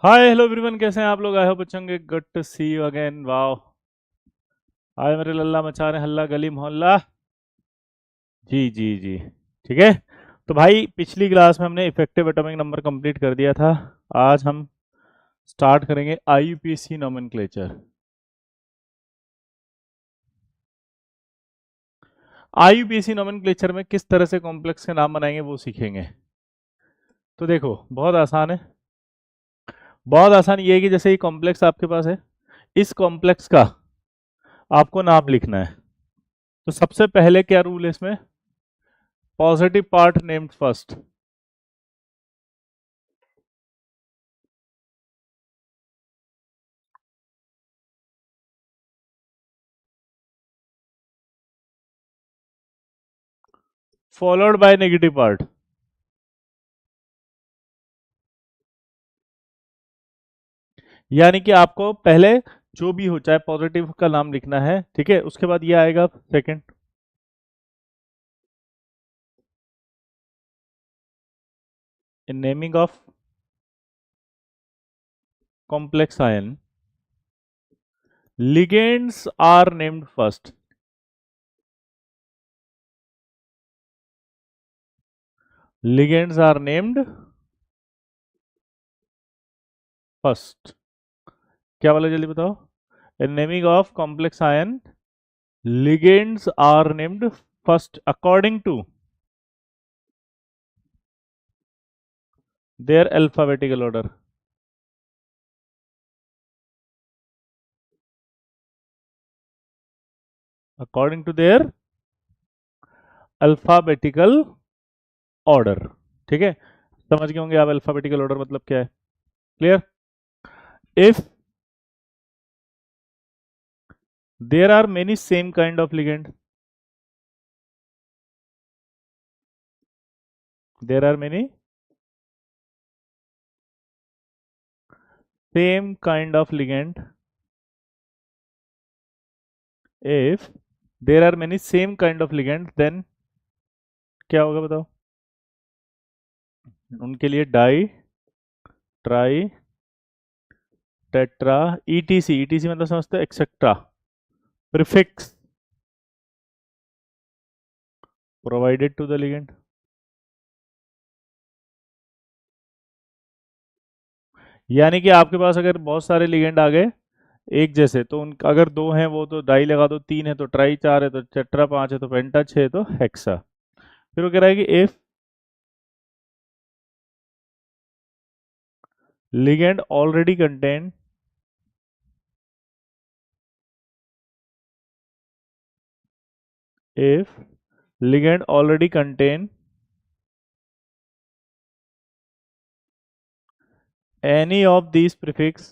Hi hello everyone, कैसे हैं आप लोग? आई होप अच्छे होंगे। Good to see you again. Wow, आए मेरे लल्ला मचा रहे हल्ला गली मोहल्ला। जी जी जी। ठीक है। तो भाई पिछली क्लास में हमने इफेक्टिव एटॉमिक नंबर कंप्लीट कर दिया था। आज हम स्टार्ट करेंगे आईयूपीएसी नोमेनक्लेचर। आईयूपीएसी नोमेनक्लेचर में किस तरह से कॉम्प्लेक्स के नाम बनाएंगे वो सीखेंगे। तो देखो, बहुत आसान है। बहुत आसान ये है कि जैसे ये कॉम्प्लेक्स आपके पास है, इस कॉम्प्लेक्स का आपको नाम लिखना है। तो सबसे पहले क्या रूल है इसमें? Positive part named first. Followed by negative part. यानी कि आपको पहले जो भी हो, चाहे पॉजिटिव का नाम लिखना है, ठीक है, उसके बाद ये आएगा second. In naming of complex ion, ligands are named first. Ligands are named first. क्या बोला जल्दी बताओ? In naming of complex ion, ligands are named first according to their alphabetical order. According to their alphabetical order. ठीक है, समझ गए होंगे आप अल्फाबेटिकल ऑर्डर मतलब क्या है। Clear? If there are many same kind of ligand, there are many same kind of ligand, if there are many same kind of ligand, then क्या होगा बताओ? उनके लिए di, tri, tetra, etc. Etc मतलब समझते हो? Etcetera prefix provided to the ligand. यानी कि आपके पास अगर बहुत सारे लिगेंड आ गए एक जैसे, तो उन अगर दो हैं वो तो डाई लगा दो, तीन है तो ट्राई, चार है तो टेट्रा, पांच है तो पेंटा, छह है तो हेक्सा। फिर वो कह रहा है कि if ligand already contain if ligand already contain any of these prefix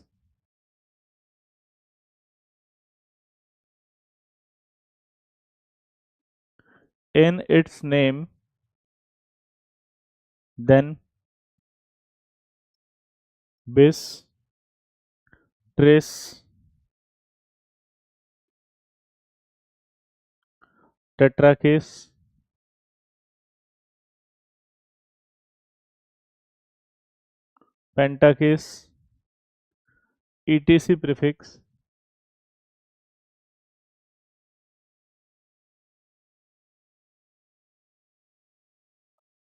in its name, then bis, tris, tetrakis, pentakis, etc prefix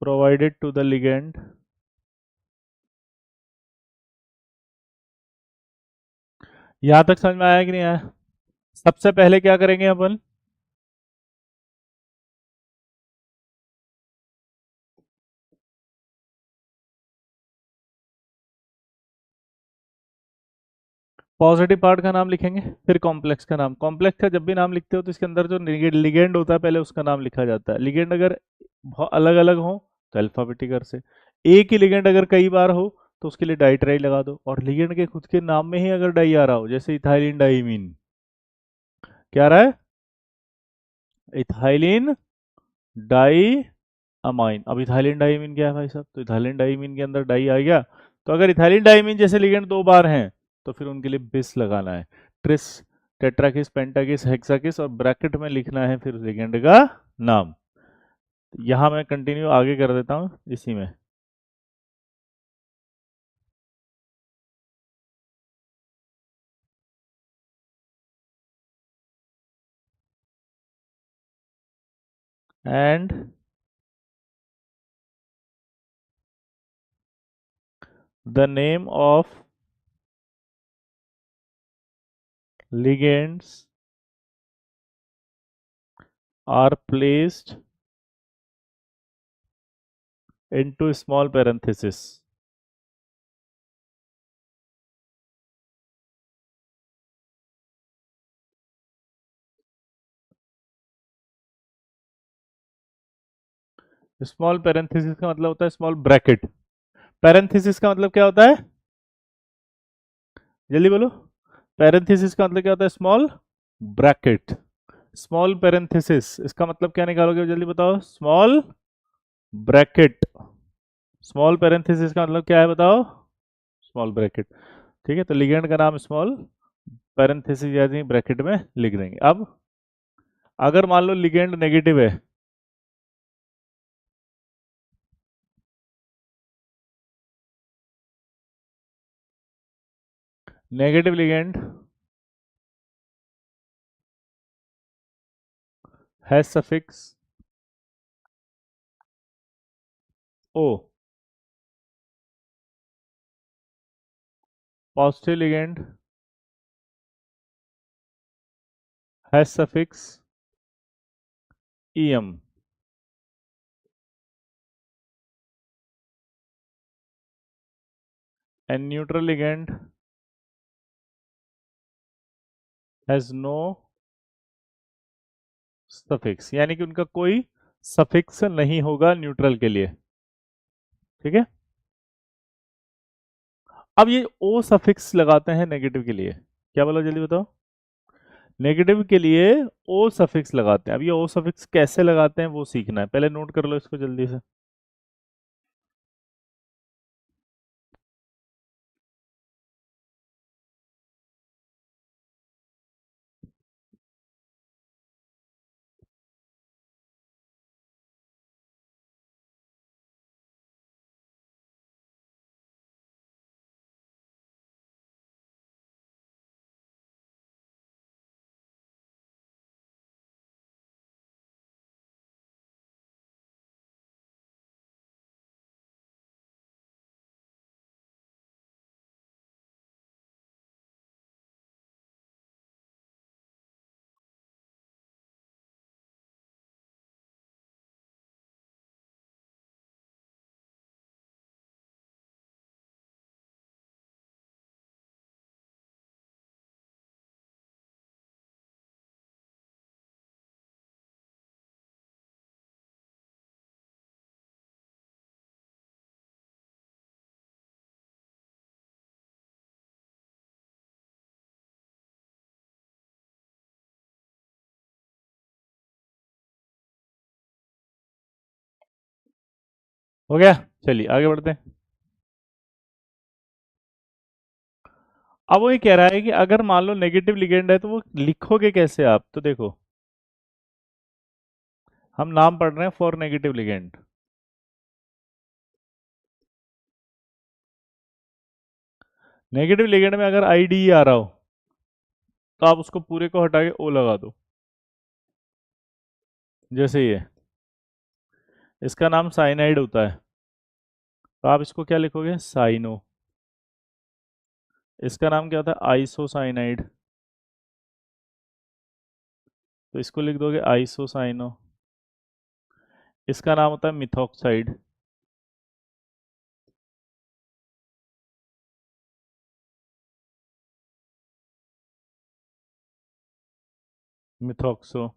provided to the ligand यहां तक समझ में आया कि नहीं आया? सबसे पहले क्या करेंगे अपन? पॉजिटिव पार्ट का नाम लिखेंगे, फिर कॉम्प्लेक्स का नाम। कॉम्प्लेक्स का जब भी नाम लिखते हो तो इसके अंदर जो लिगेंड होता है पहले उसका नाम लिखा जाता है। लिगेंड अगर बहुत अलग अलग हो तो अल्फाबेटिकल से, एक ही लिगेंड अगर कई बार हो तो उसके लिए डाई ट्राई लगा दो। और लिगेंड के खुद के नाम में ही अगर डाई आ रहा हो, जैसे इथाइलिन डाइमीन, क्या आ रहा है? Ethylene di amine. अब इथाइलिन डाइमीन क्या है भाई साहब? तो इथाइलिन डाइमीन के अंदर डाई आ गया, तो अगर इथाइलिन डाइमीन जैसे लिगेंड दो बार हैं तो फिर उनके लिए बिस लगाना है। ट्रिस, टेट्राकिस, पेंटाकिस, हेक्साकिस, और ब्रैकेट में लिखना है फिर लिगेंड का नाम। यहाँ मैं कंटिन्यू आगे कर देता हूँ इसी में। and the name of ligands are placed into small parenthesis. Small parenthesis का मतलब होता है स्मॉल ब्रैकेट। पैरेंथेसिस का मतलब क्या होता है, जल्दी बोलो। पैरेंथेसिस का मतलब क्या होता है, स्मॉल ब्रैकेट। स्मॉल पैरेंथेसिस इसका मतलब क्या निकालोगे, जल्दी बताओ। Small bracket. स्मॉल पैरेंथेसिस का मतलब क्या है बताओ, स्मॉल ब्रैकेट। ठीक है, तो लिगेंड का नाम स्मॉल पैरेंथेसिस यानी ब्रैकेट में लिख देंगे। अब अगर मान लो लिगेंड नेगेटिव है, negative ligand has suffix o, positive ligand has suffix em, and neutral ligand has no suffix, यानी कि उनका कोई सफिक्स नहीं होगा न्यूट्रल के लिए। ठीक है, अब ये ओ सफिक्स लगाते हैं नेगेटिव के लिए, क्या बोला जल्दी बताओ। नेगेटिव के लिए ओ सफिक्स लगाते हैं। अब ये ओ सफिक्स कैसे लगाते हैं वो सीखना है, पहले नोट कर लो इसको जल्दी से। हो गया, चलिए आगे बढ़ते हैं। अब वो ये कह रहा है कि अगर मान लो नेगेटिव लिगेंड है तो वो लिखोगे कैसे आप, तो देखो हम नाम पढ़ रहे हैं for negative ligand. Negative ligand में अगर आईडी आ रहा हो तो आप उसको पूरे को हटा के ओ लगा दो। जैसे ये, इसका नाम साइनाइड होता है तो आप इसको क्या लिखोगे, साइनो। इसका नाम क्या होता है, आइसोसाइनाइड, तो इसको लिख दोगे आइसोसाइनो। इसका नाम होता है मिथॉक्साइड, मिथॉक्सो।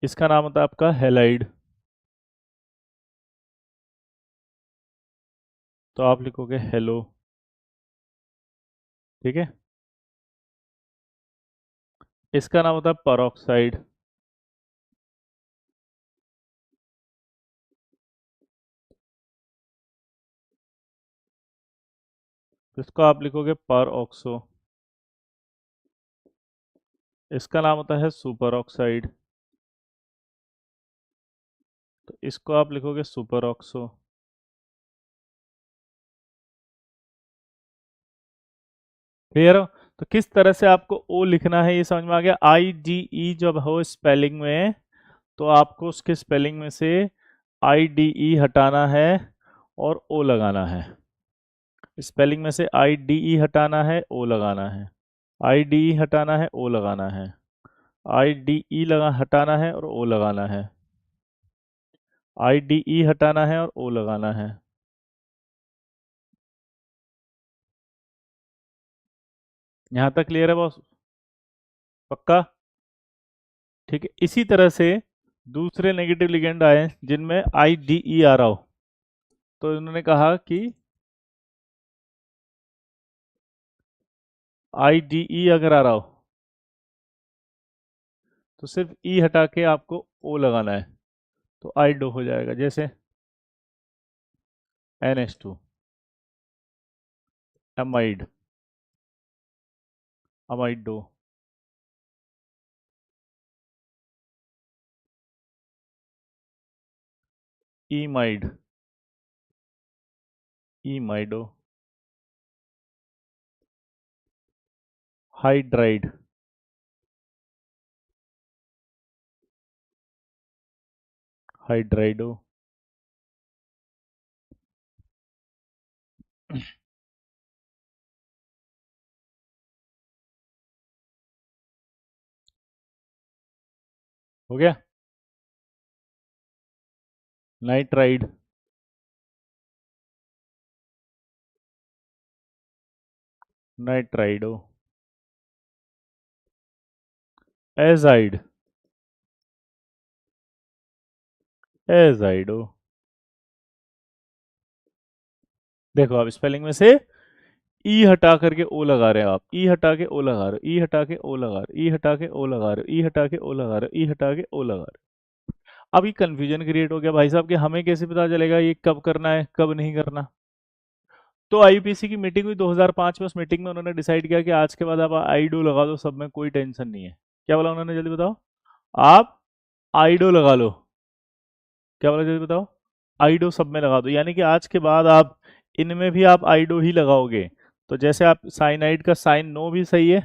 इसका नाम होता है आपका हेलाइड, तो आप लिखोगे हेलो। ठीक है, इसका नाम होता है परऑक्साइड, तो इसको आप लिखोगे परऑक्सो। इसका नाम होता है सुपर ऑक्साइड, तो इसको आप लिखोगे सुपर ऑक्सो। क्लियर हो, तो किस तरह से आपको ओ लिखना है ये समझ में आ गया। आई जी ई जब हो स्पेलिंग में तो आपको उसके स्पेलिंग में से आई डी ई हटाना है और ओ लगाना है। स्पेलिंग में से आई डी ई हटाना है, ओ लगाना है। आई डी ई हटाना है, ओ लगाना है। आई डी ई लगा हटाना है और ओ लगाना है। आई डी ई हटाना है और ओ लगाना है। यहाँ तक क्लियर है बॉस? पक्का? ठीक है, इसी तरह से दूसरे नेगेटिव लिगेंड आए जिनमें आई डी ई आ रहा हो, तो इन्होंने कहा कि आई डी ई अगर आ रहा हो तो सिर्फ ई हटा के आपको ओ लगाना है, तो आइडो हो जाएगा। जैसे NH2, amide, amido, imide, imido, hydride, hydrido, हो गया। Nitride, nitrido, azide, azido. देखो आप स्पेलिंग में से ई हटा करके ओ लगा रहे हो, आप ई हटा के ओ लगा रहे हो, ई हटा के ओ लगा रहे हो, ई हटा के ओ लगा रहे हो, ई हटा के ओ लगा रहे हो, ई हटा के ओ लगा रहे हो। अब ये कंफ्यूजन क्रिएट हो गया भाई साहब कि हमें कैसे पता चलेगा ये कब करना है कब नहीं करना। तो आईयूपीएसी की मीटिंग हुई 2005 में। उस मीटिंग में उन्होंने डिसाइड किया कि आज के बाद आप आईडो लगा दो, सब में कोई टेंशन नहीं है। क्या बोला उन्होंने, जल्दी बताओ? आप आईडो लगा लो। क्या बोला, जल्दी बताओ? आईडो सब में लगा दो, यानी कि आज के बाद आप इनमें भी आप आईडो ही लगाओगे। तो जैसे आप साइनाइड का साइन नो भी सही है,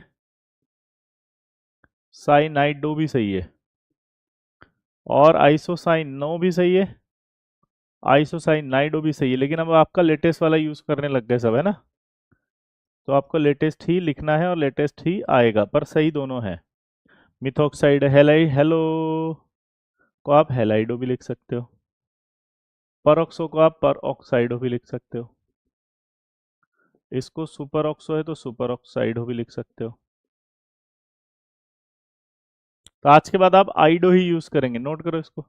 साइनाइडो भी सही है, और आइसोसाइन नो भी सही है, आइसोसाइनाइडो भी सही है। लेकिन अब आपका लेटेस्ट वाला यूज करने लग गए सब, है ना? तो आपको लेटेस्ट ही लिखना है और लेटेस्ट ही आएगा, पर सही दोनों है। मिथॉक्साइड हेलाई हेलो को आप हेलाइडो भी लिख सकते हो, परऑक्सो को आप पर ऑक्साइडो भी लिख सकते हो, इसको सुपर ऑक्सो है तो सुपर ऑक्साइडो भी लिख सकते हो। तो आज के बाद आप आइडो ही यूज करेंगे, नोट करो इसको।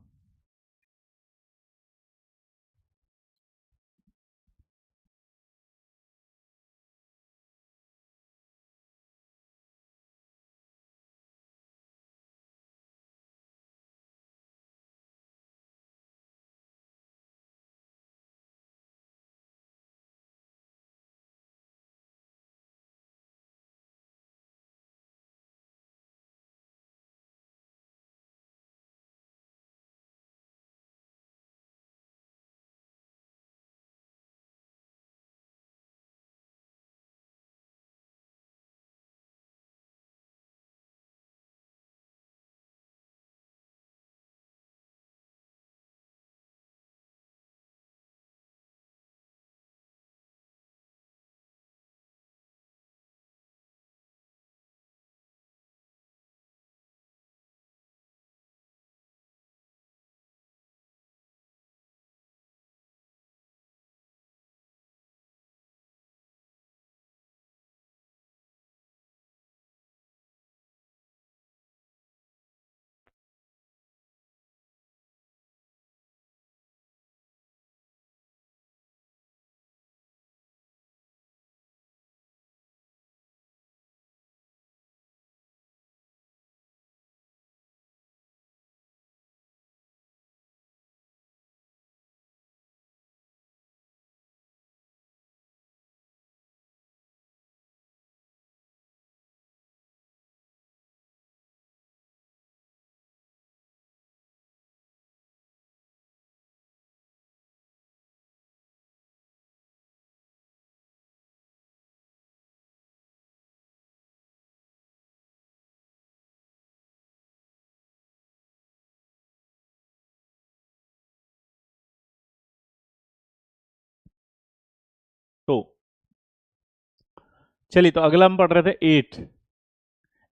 चलिए, तो अगला हम पढ़ रहे थे 8।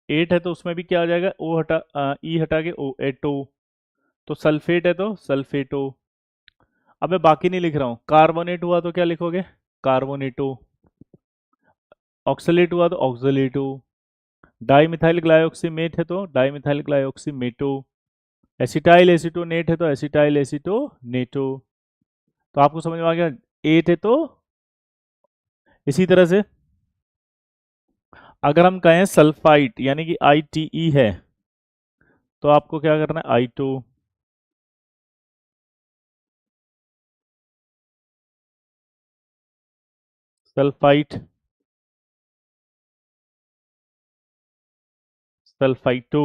8 है तो उसमें भी क्या आ जाएगा, ओ हटा ई हटा के ओ, एटो। तो सल्फेट है तो सल्फेटो। अब मैं बाकी नहीं लिख रहा हूँ। कार्बोनेट हुआ तो क्या लिखोगे, कार्बोनेटो। ऑक्सलेट हुआ तो ऑक्सलेटो। डाई मिथाइल ग्लाइऑक्सीमेट है तो डाई मिथाइल ग्लाइऑक्सीमेटो। एसिटाइल एसिटोनेट है तो एसिटाइल एसिटोनेटो। तो आपको समझ में आ गया। 8 है तो इसी तरह से अगर हम कहें सल्फाइट यानी कि ITE है, तो आपको क्या करना है, आइटो। सल्फाइट, सल्फाइटो।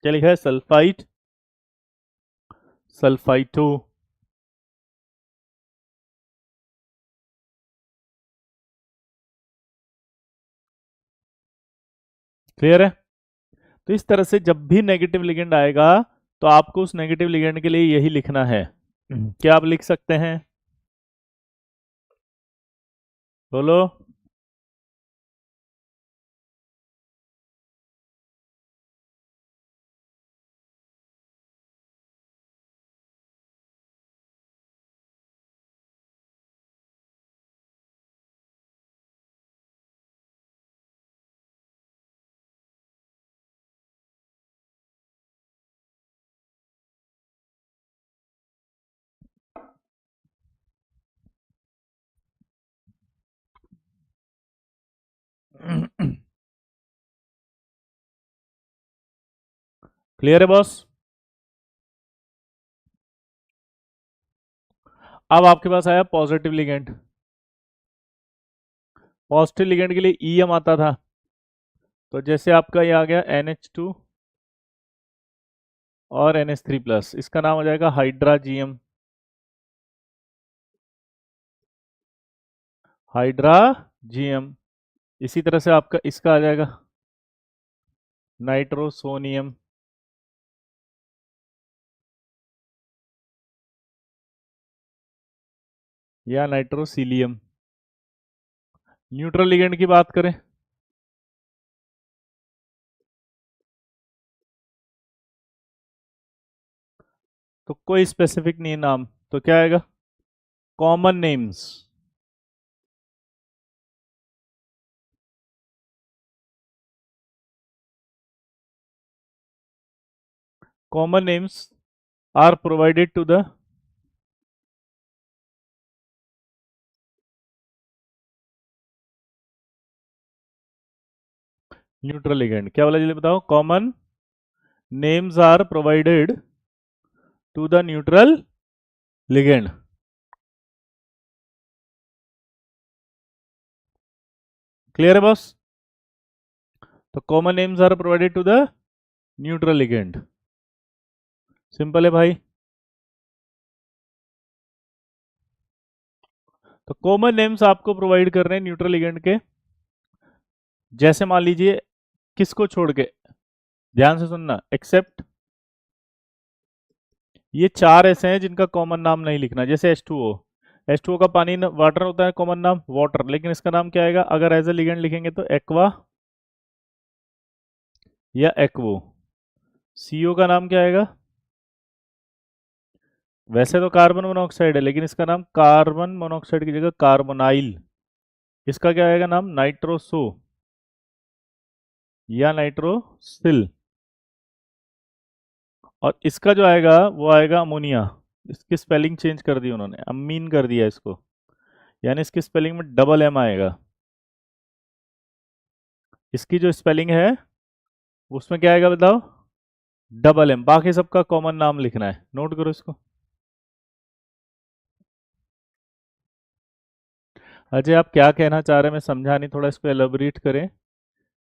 क्या लिखा है, सल्फाइट, सल्फाइटो। क्लियर है। तो इस तरह से जब भी नेगेटिव लिगेंड आएगा तो आपको उस नेगेटिव लिगेंड के लिए यही लिखना है। क्या आप लिख सकते हैं, बोलो। क्लियर है बॉस। अब आपके पास आया पॉजिटिव लिगेंड। पॉजिटिव लिगेंड के लिए EM आता था, तो जैसे आपका ये आ गया NH2 और NH3+, इसका नाम हो जाएगा हाइड्राजीएम। हाइड्राजीएम। इसी तरह से आपका इसका आ जाएगा नाइट्रोसोनियम या नाइट्रोसीलियम। न्यूट्रल लिगेंड की बात करें तो कोई स्पेसिफिक नहीं नाम, तो क्या आएगा, common names. Common names are provided to the neutral ligand. क्या बोला जल्दी बताओ, common names are provided to the neutral ligand. Clear है बॉस। तो common names are provided to the neutral ligand. Simple है भाई। तो कॉमन नेम्स आपको प्रोवाइड कर रहे हैं न्यूट्रल लिगेंड के। जैसे मान लीजिए, किसको छोड़ के, ध्यान से सुनना, एक्सेप्ट ये 4 ऐसे हैं जिनका कॉमन नाम नहीं लिखना। जैसे H2O, H2O का पानी वाटर होता है, कॉमन नाम वाटर, लेकिन इसका नाम क्या आएगा अगर एज ए लिगेंड लिखेंगे तो एक्वा या एक्वो। CO का नाम क्या आएगा, वैसे तो कार्बन मोनोऑक्साइड है लेकिन इसका नाम कार्बन मोनोऑक्साइड की जगह कार्बोनाइल। इसका क्या आएगा नाम, नाइट्रोसो या नाइट्रोसिल। और इसका जो आएगा वो आएगा अमोनिया। इसकी स्पेलिंग चेंज कर दी उन्होंने, अमीन कर दिया इसको, यानी इसकी स्पेलिंग में डबल M आएगा। इसकी जो स्पेलिंग है उसमें क्या आएगा बताओ, डबल M। बाकी सबका कॉमन नाम लिखना है, नोट करो इसको। अजय आप क्या कहना चाह रहे हैं, मैं समझा नहीं, थोड़ा इसको एलोबरेट करें।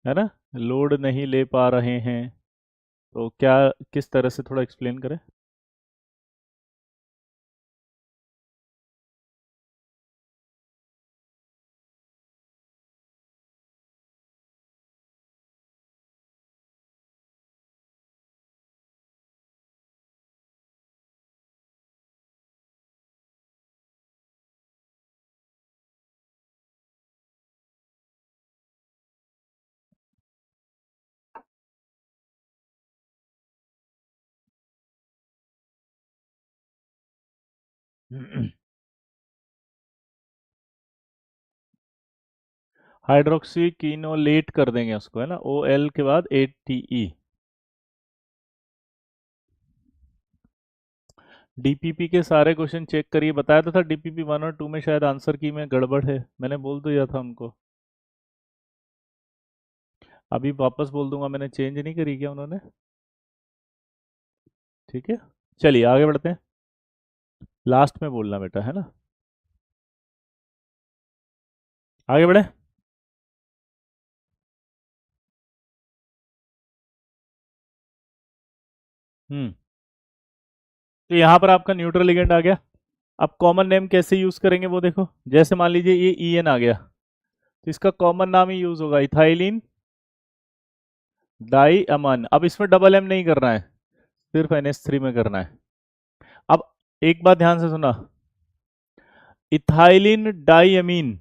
है ना, लोड नहीं ले पा रहे हैं तो क्या, किस तरह से, थोड़ा एक्सप्लेन करें। हाइड्रोक्सी कीनोलेट कर देंगे उसको, है ना, ओ एल के बाद ए टी ई। डीपीपी के सारे क्वेश्चन चेक करिए, बताया तो था डीपीपी 1 और 2 में शायद आंसर की में गड़बड़ है, मैंने बोल तो दिया था उनको। अभी वापस बोल दूंगा, मैंने चेंज नहीं करी क्या उन्होंने? ठीक है, चलिए आगे बढ़ते हैं। लास्ट में बोलना बेटा, है ना। आगे बढ़े। हम्म। तो यहाँ पर आपका न्यूट्रल लिगेंड आ गया। अब कॉमन नेम कैसे यूज करेंगे वो देखो, जैसे मान लीजिए ये ई एन आ गया, तो इसका कॉमन नाम ही यूज होगा, इथाइलिन डाई अमन। अब इसमें डबल एम नहीं करना है, सिर्फ NH3 में करना है। अब एक बात ध्यान से सुना, इथाइलिन डाई अमीन,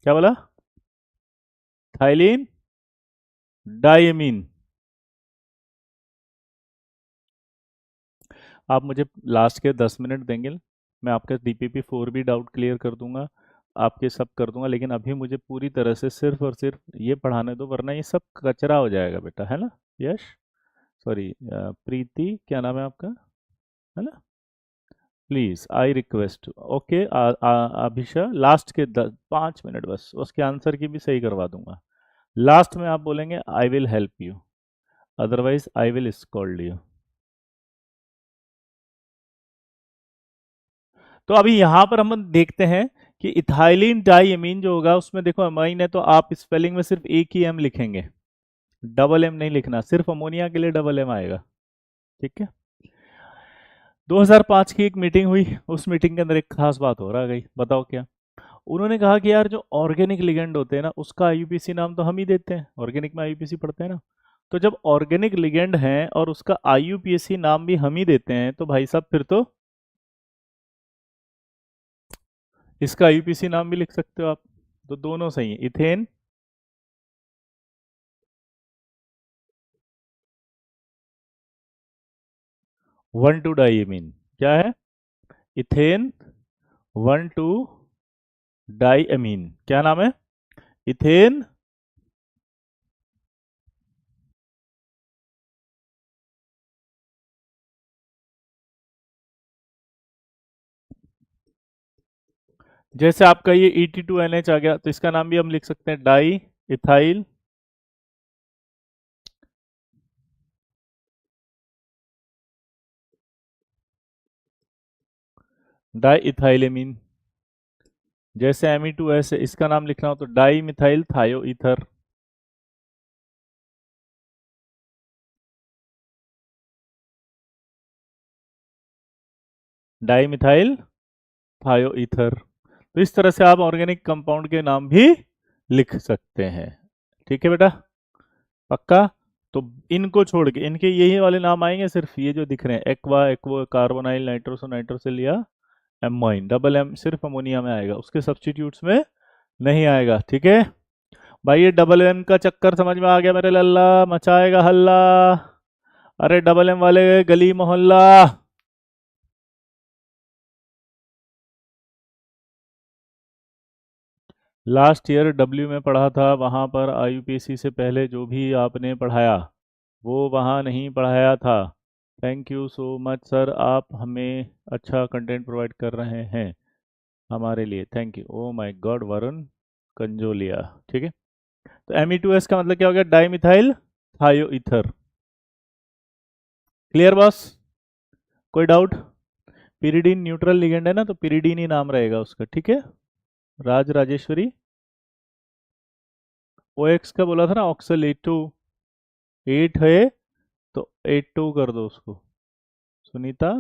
क्या बोला? इथाइलिन डाई अमीन। आप मुझे लास्ट के 10 मिनट देंगे, मैं आपका DPP4 भी डाउट क्लियर कर दूंगा, आपके सब कर दूंगा, लेकिन अभी मुझे पूरी तरह से सिर्फ और सिर्फ ये पढ़ाने दो, वरना ये सब कचरा हो जाएगा बेटा, है ना। यश, सॉरी, प्रीति क्या नाम है आपका, है ना। Please I request, okay. Abhisha, last के 5 मिनट बस, उसके आंसर की भी सही करवा दूंगा। लास्ट में आप बोलेंगे I will help you, otherwise I will scold you. तो अभी यहाँ पर हम देखते हैं कि इथाइलिन डाइअमीन जो होगा उसमें देखो अमाइन है, तो आप स्पेलिंग में सिर्फ एक ही एम लिखेंगे, डबल एम नहीं लिखना, सिर्फ अमोनिया के लिए डबल एम आएगा। ठीक है। 2005 की एक मीटिंग हुई, उस मीटिंग के अंदर एक खास बात हो रहा गई, बताओ क्या। उन्होंने कहा कि यार जो ऑर्गेनिक लिगेंड होते हैं ना, उसका आईयूपीएसी नाम तो हम ही देते हैं, ऑर्गेनिक में आईयूपीएसी पढ़ते हैं ना। तो जब ऑर्गेनिक लिगेंड है और उसका आईयूपीएसी नाम भी हम ही देते हैं, तो भाई साहब फिर तो इसका आईयूपीएसी नाम भी लिख सकते हो आप। तो दोनों सही है, इथेन 1,2-डाइमीन, क्या है? इथेन 1,2-डाइमीन, क्या नाम है? इथेन। जैसे आपका ये ET2NH आ गया, तो इसका नाम भी हम लिख सकते हैं डाई इथाइल डाई इथाइलेमीन। जैसे Me2S है, इसका नाम लिखना हो तो die methyl thio ether. Die methyl thio ether. तो इस तरह से आप ऑर्गेनिक कंपाउंड के नाम भी लिख सकते हैं। ठीक है बेटा, पक्का। तो इनको छोड़ के इनके यही वाले नाम आएंगे, सिर्फ ये जो दिख रहे हैं एक्वा, एक्वो, कार्बोनाइल, नाइट्रोसो, नाइट्रोसिल या एमाइन, डबल एम सिर्फ अमोनिया में आएगा, उसके सब्स्टिट्यूट्स में नहीं आएगा। ठीक है भाई, ये डबल एम का चक्कर समझ में आ गया मेरे लल्ला, मचाएगा हल्ला। अरे डबल एम वाले गली मोहल्ला। लास्ट ईयर डब्ल्यू में पढ़ा था, वहाँ पर आईयूपीएसी से पहले जो भी आपने पढ़ाया वो वहाँ नहीं पढ़ाया था। Thank you so much sir, आप हमें अच्छा कंटेंट प्रोवाइड कर रहे हैं हमारे लिए, thank you. Oh my God, Varun Kanjolia. ठीक है, तो Me2S का मतलब क्या हो गया? Di methyl thio ether. Clear boss, कोई डाउट? पिरिडीन न्यूट्रल लिगेंड है ना, तो पिरिडीन ही नाम रहेगा उसका। ठीक है, राज राजेश्वरी। OX का बोला था ना, ऑक्सलेटो 8 है, तो 82 कर दो उसको। सुनीता,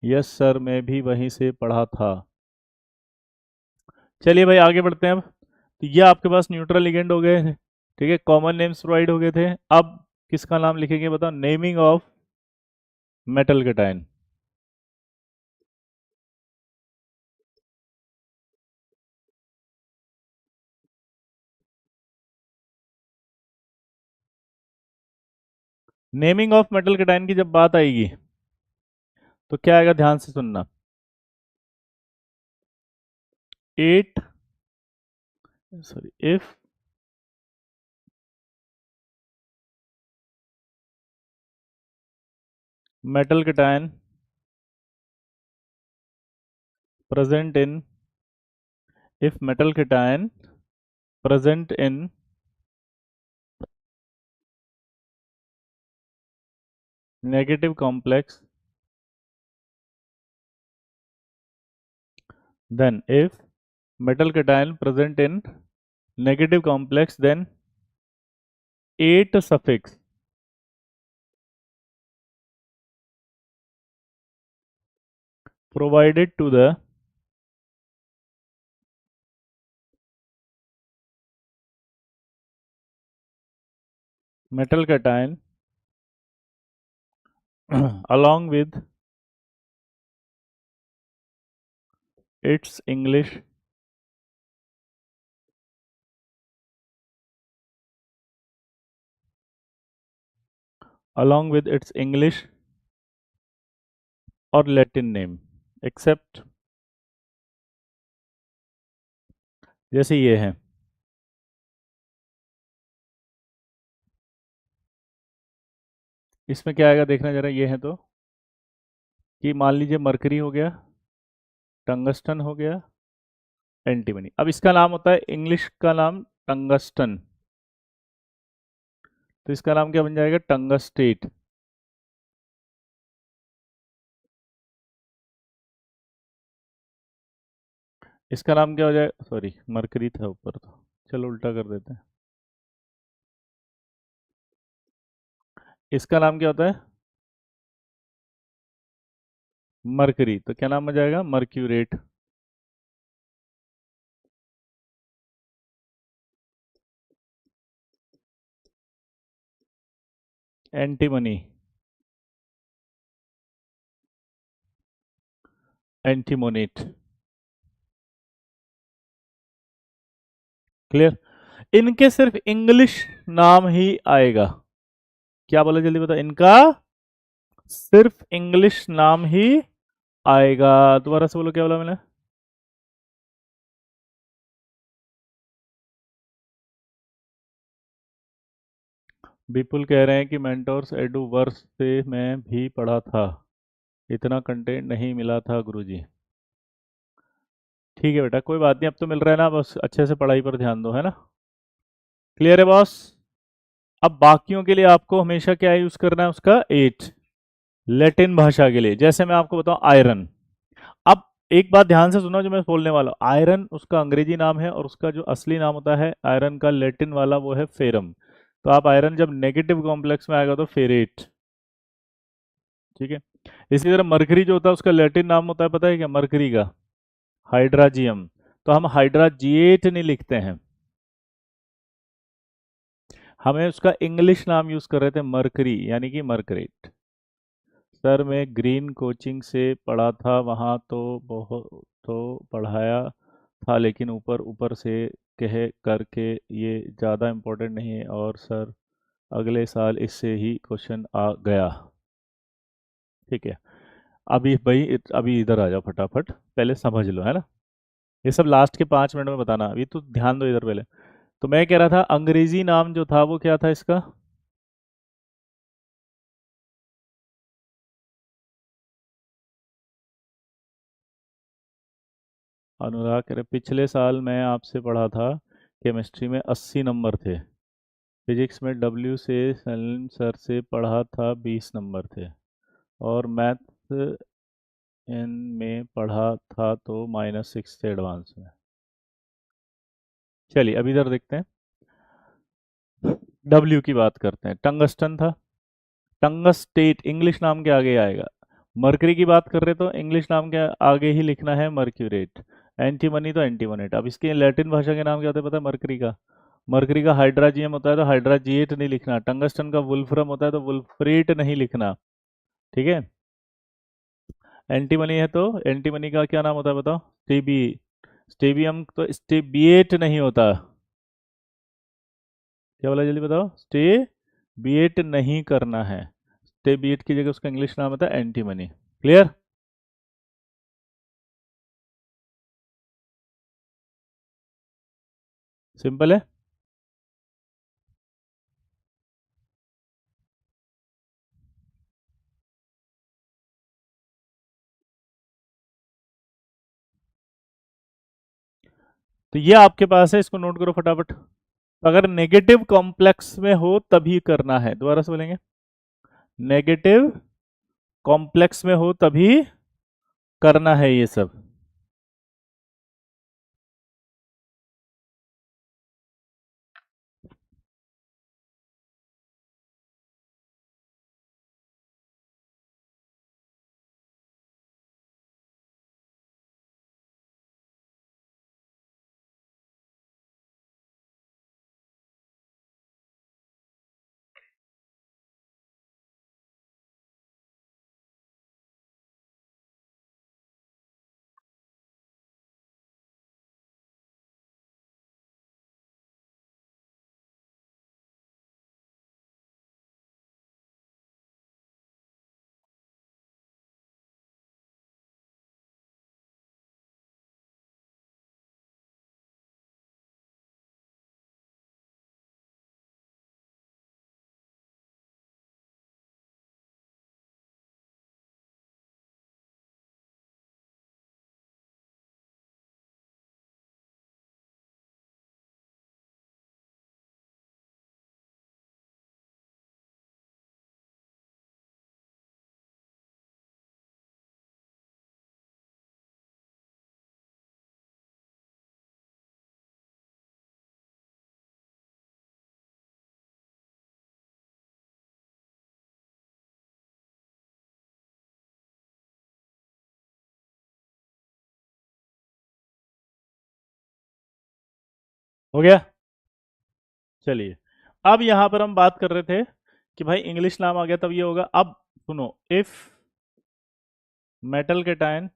यस सर, मैं भी वहीं से पढ़ा था। चलिए भाई आगे बढ़ते हैं अब। तो ये आपके पास न्यूट्रल लिगेंड हो गए थे, ठीक है, कॉमन नेम्स प्रोवाइड हो गए थे। अब किसका नाम लिखेंगे बताओ? Naming of metal cation. Naming of metal cation की जब बात आएगी, तो क्या आएगा, ध्यान से सुनना। 8, sorry, if metal cation present in if metal cation present in negative complex, then if metal cation present in negative complex, then 8 suffix provided to the metal cation along with its English or Latin name except, जैसे ये है, इसमें क्या आएगा देखना जरा। ये है तो कि मान लीजिए मरकरी हो गया, टंगस्टन हो गया, एंटीमनी। अब इसका नाम होता है, इंग्लिश का नाम टंगस्टन, तो इसका नाम क्या बन जाएगा, टंगस्टेट। इसका नाम क्या हो जाएगा, सॉरी मरकरी था ऊपर, तो चलो उल्टा कर देते हैं। इसका नाम क्या होता है, मरकरी, तो क्या नाम हो जाएगा, मर्क्यूरेट। Antimony, antimonate. क्लियर। इनके सिर्फ इंग्लिश नाम ही आएगा। क्या बोला, जल्दी बताओ। इनका सिर्फ इंग्लिश नाम ही आएगा। दोबारा से बोलो, क्या बोला मैंने। विपुल कह रहे हैं कि मेंटोर्स एडू वर्स से मैं भी पढ़ा था, इतना कंटेंट नहीं मिला था गुरुजी। ठीक है बेटा, कोई बात नहीं, अब तो मिल रहा है ना, बस अच्छे से पढ़ाई पर ध्यान दो, है ना। क्लियर है बॉस। अब बाकियों के लिए आपको हमेशा क्या यूज करना है, उसका 8। लैटिन भाषा के लिए जैसे मैं आपको बताऊं, आयरन। अब एक बात ध्यान से सुनो जो मैं बोलने वाला हूं। आयरन उसका अंग्रेजी नाम है और उसका जो असली नाम होता है आयरन का लैटिन वाला, वो है फेरम। तो आप आयरन जब नेगेटिव कॉम्प्लेक्स में आएगा तो फेरेट। ठीक है। इसी तरह मरकरी जो होता है उसका लैटिन नाम होता है, पता है क्या, मरकरी का हाइड्राजियम। तो हम हाइड्राजिएट नहीं लिखते हैं, हमें उसका इंग्लिश नाम यूज कर रहे थे मरकरी, यानी कि मरकरेट। सर मैं ग्रीन कोचिंग से पढ़ा था, वहाँ तो बहुत तो पढ़ाया था, लेकिन ऊपर ऊपर से कह करके ये ज़्यादा इम्पोर्टेंट नहीं है, और सर अगले साल इससे ही क्वेश्चन आ गया। ठीक है। अभी भाई अभी इधर आ जाओ फटाफट, पहले समझ लो, है ना। ये सब लास्ट के 5 मिनट में बताना, अभी तो ध्यान दो इधर पहले। तो मैं कह रहा था अंग्रेजी नाम जो था वो क्या था इसका, अनुराग कह रहे पिछले साल मैं आपसे पढ़ा था, केमिस्ट्री में 80 नंबर थे, फिजिक्स में डब्ल्यू से सलीम सर से पढ़ा था 20 नंबर थे, और मैथ इन में पढ़ा था तो -6 थे एडवांस में। चलिए अब इधर देखते हैं, डब्ल्यू की बात करते हैं। टंगस्टन था, टंगस्टेट इंग्लिश नाम के आगे आएगा। मरकरी की बात कर रहे तो इंग्लिश नाम के आगे ही लिखना है मर्क्यूरेट। एंटीमनी तो एंटीमोनेट। अब इसके लैटिन भाषा के नाम क्या होते हैं पता है, मरकरी का, मरकरी का हाइड्राजियम होता है तो हाइड्राजिएट नहीं लिखना, टंगस्टन का वुल्फ्रम होता है तो वुल्फ्रेट नहीं लिखना। ठीक है। एंटीमनी है तो एंटीमनी का क्या नाम होता है बताओ, स्टेबी, स्टेबियम तो स्टेबिएट नहीं होता। क्या बोला, जल्दी बताओ। स्टेबिएट नहीं करना है, स्टेबिएट की जगह उसका इंग्लिश नाम होता है एंटीमनी। क्लियर। सिंपल है। तो ये आपके पास है, इसको नोट करो फटाफट। अगर नेगेटिव कॉम्प्लेक्स में हो तभी करना है, दोबारा से बोलेंगे, नेगेटिव कॉम्प्लेक्स में हो तभी करना है ये सब। हो गया। चलिए, अब यहां पर हम बात कर रहे थे कि भाई इंग्लिश नाम आ गया तब ये होगा। अब सुनो, if metal cation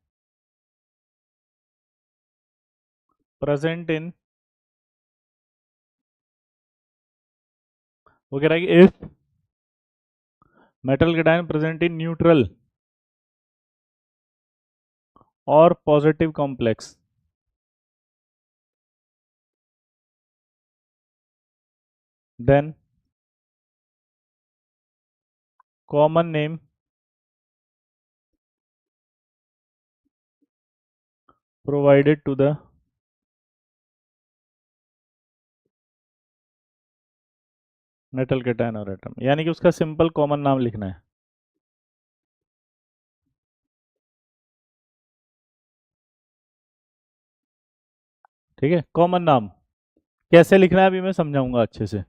present in, वो कह रहा है कि if metal cation present in neutral और positive complex, then common name provided to the metal cation और एटम, यानी कि उसका सिंपल कॉमन नाम लिखना है। ठीक है, कॉमन नाम कैसे लिखना है अभी मैं समझाऊंगा अच्छे से।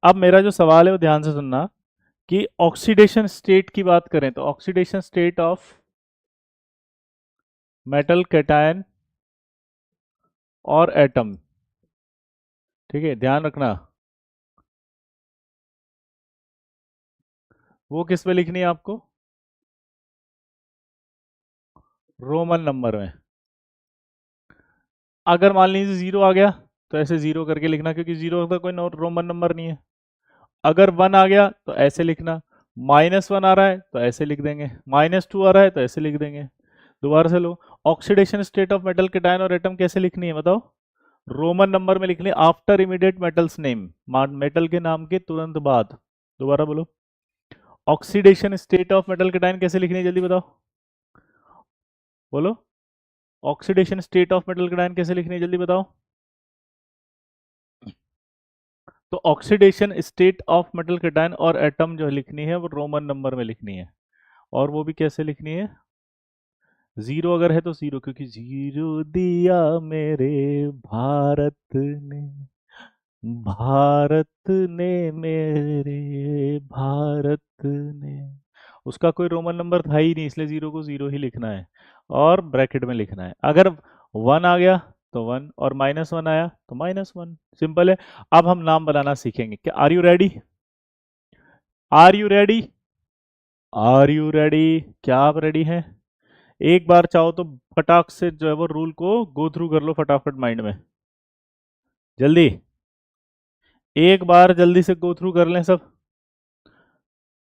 अब मेरा जो सवाल है वो ध्यान से सुनना, कि ऑक्सीडेशन स्टेट की बात करें तो oxidation state of metal cation और एटम, ठीक है ध्यान रखना, वो किस पे लिखनी है आपको, रोमन नंबर में। अगर मान लीजिए जीरो आ गया तो ऐसे जीरो करके लिखना, क्योंकि जीरो का कोई रोमन नंबर नहीं है। अगर वन आ गया तो ऐसे लिखना, माइनस वन आ रहा है तो ऐसे लिख देंगे, माइनस टू आ रहा है तो ऐसे लिख देंगे। दोबारा से लो, oxidation state of metal cation और एटम कैसे लिखनी है बताओ, रोमन नंबर में लिखनी, after immediate metal's name, metal के नाम के तुरंत बाद। दोबारा बोलो, oxidation state of metal cation कैसे लिखनी है, जल्दी बताओ, बोलो, oxidation state of metal cation कैसे लिखनी है, जल्दी बताओ। तो oxidation state of metal cation और एटम जो लिखनी है वो रोमन नंबर में लिखनी है, और वो भी कैसे लिखनी है, जीरो अगर है तो जीरो, क्योंकि जीरो दिया मेरे भारत ने, भारत ने मेरे भारत ने, उसका कोई रोमन नंबर था ही नहीं, इसलिए जीरो को जीरो ही लिखना है और ब्रैकेट में लिखना है। अगर वन आ गया तो वन, और माइनस वन आया तो माइनस वन, सिंपल है। अब हम नाम बनाना सीखेंगे, क्या are you ready, are you ready, are you ready, क्या आप रेडी हैं? एक बार चाहो तो फटाक से जो है वो रूल को गो थ्रू कर लो फटाफट माइंड में, जल्दी, एक बार जल्दी से गो थ्रू कर लें सब,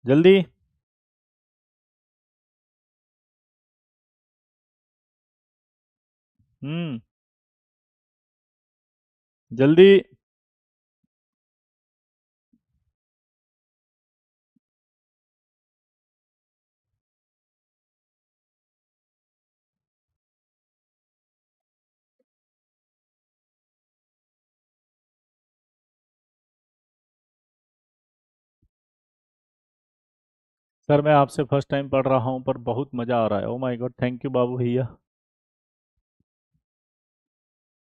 जल्दी। हम्म जल्दी। सर मैं आपसे फर्स्ट टाइम पढ़ रहा हूँ पर बहुत मज़ा आ रहा है। Oh my God, thank you बाबू भैया।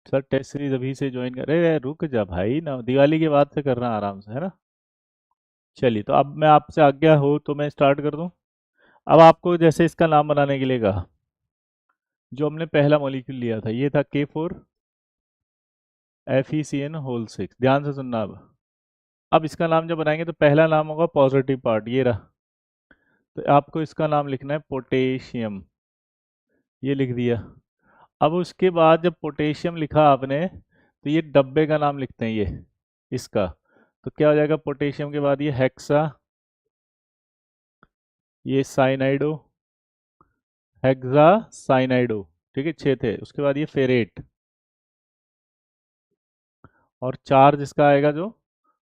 सर टेस्ट सीरीज अभी से ज्वाइन कर। अरे रुक जा भाई ना, दिवाली के बाद से करना आराम से, है ना। चलिए तो अब मैं आपसे आज्ञा हो तो मैं स्टार्ट कर दूं। अब आपको जैसे इसका नाम बनाने के लिए कहा, जो हमने पहला मॉलिक्यूल लिया था ये था K4 FeCN6। ध्यान से सुनना। अब इसका नाम जब बनाएंगे तो पहला नाम होगा पॉजिटिव पार्ट, ये रहा। तो आपको इसका नाम लिखना है पोटेशियम, ये लिख दिया। अब उसके बाद जब पोटेशियम लिखा आपने तो ये डब्बे का नाम लिखते हैं, ये इसका। तो क्या हो जाएगा, पोटेशियम के बाद ये हेक्सा, ये साइनाइडो, हेक्सा साइनाइडो। ठीक है, 6 थे। उसके बाद ये फेरेट, और चार्ज इसका आएगा जो,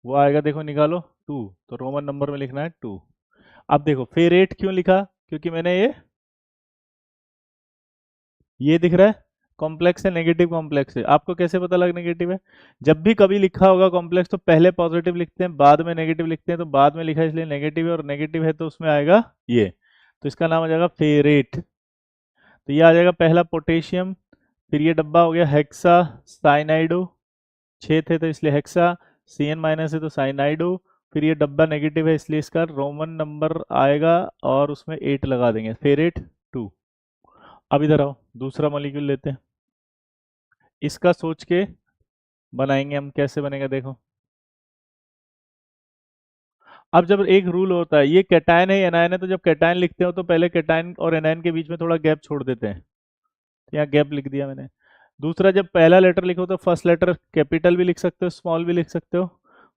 वो आएगा, देखो निकालो, 2। तो रोमन नंबर में लिखना है 2। अब देखो फेरेट क्यों लिखा, क्योंकि मैंने ये दिख रहा है कॉम्प्लेक्स है, नेगेटिव कॉम्प्लेक्स है। आपको कैसे पता लगा नेगेटिव है? जब भी कभी लिखा होगा कॉम्प्लेक्स तो पहले पॉजिटिव लिखते हैं बाद में नेगेटिव लिखते हैं, तो बाद में लिखा है इसलिए नेगेटिव है, और नेगेटिव है तो उसमें आएगा ये। तो इसका नाम आ जाएगा फेरेट। तो ये आ जाएगा पहला पोटेशियम, फिर ये डब्बा हो गया हेक्सा साइनाइडो, 6 थे तो इसलिए हेक्सा, CN- है तो साइनाइडो, फिर ये डब्बा नेगेटिव है इसलिए इसका रोमन नंबर आएगा और उसमें 8 लगा देंगे, फेरेट 2। अब इधर आओ, दूसरा मॉलिक्यूल लेते हैं। इसका सोच के बनाएंगे हम, कैसे बनेगा देखो। अब जब एक रूल होता है, ये कैटायन है एनायन है, तो जब कैटायन लिखते हो तो पहले कैटायन और एनायन के बीच में थोड़ा गैप छोड़ देते हैं। तो यहाँ गैप लिख दिया मैंने। दूसरा, जब पहला लेटर लिखो तो फर्स्ट लेटर कैपिटल भी लिख सकते हो, स्मॉल भी लिख सकते हो,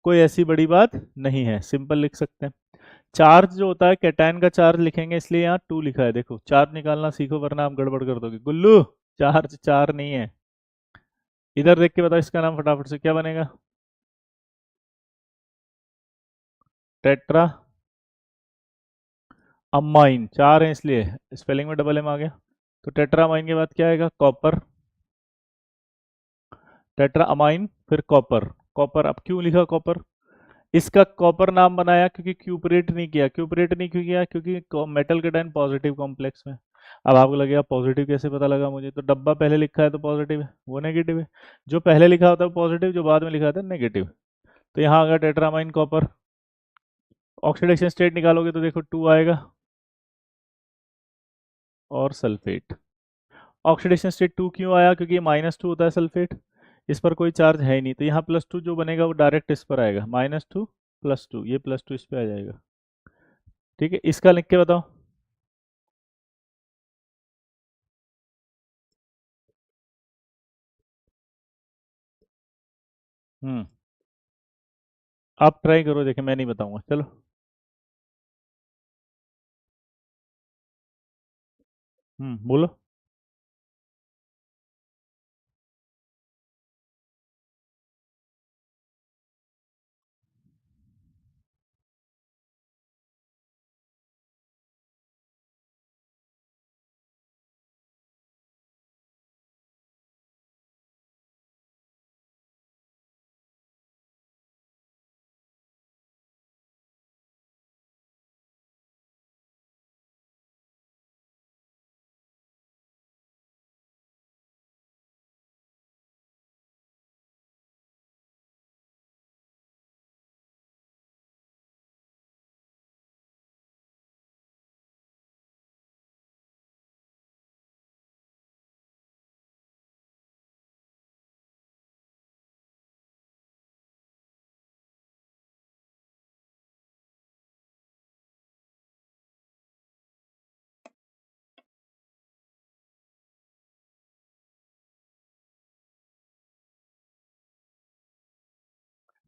कोई ऐसी बड़ी बात नहीं है, सिंपल लिख सकते हैं। चार्ज जो होता है, कैटायन का चार्ज लिखेंगे इसलिए यहाँ 2 लिखा है। देखो चार्ज निकालना सीखो वरना आप गड़बड़ कर दोगे गुल्लू। चार्ज 4 नहीं है। इधर देख के बताओ इसका नाम फटाफट से क्या बनेगा। टेट्रा अमाइन, 4 है इसलिए स्पेलिंग में डबल एम आ गया। तो टेट्रा अमाइन के बाद क्या आएगा, कॉपर। टेट्रा अमाइन फिर कॉपर। कॉपर, अब क्यों लिखा कॉपर? इसका कॉपर नाम बनाया क्योंकि क्यूपरेट नहीं किया। क्यूपरेट नहीं क्यों किया, क्योंकि मेटल कैटायन पॉजिटिव कॉम्प्लेक्स में। अब आपको लगेगा पॉजिटिव कैसे पता लगा मुझे, तो डब्बा पहले लिखा है तो पॉजिटिव है, वो नेगेटिव है। जो पहले लिखा होता है पॉजिटिव, जो बाद में लिखा था नेगेटिव। तो यहाँ आ गया टेट्रामाइन कॉपर। ऑक्सीडेशन स्टेट निकालोगे तो देखो 2 आएगा, और सल्फेट। ऑक्सीडेशन स्टेट 2 क्यों आया, क्योंकि ये -2 होता है सल्फेट, इस पर कोई चार्ज है ही नहीं, तो यहाँ +2 जो बनेगा वो डायरेक्ट इस पर आएगा, -2 +2, ये +2 इस पे आ जाएगा। ठीक है, इसका लिख के बताओ। हम्म, आप ट्राई करो, देखें मैं नहीं बताऊंगा, चलो। बोलो।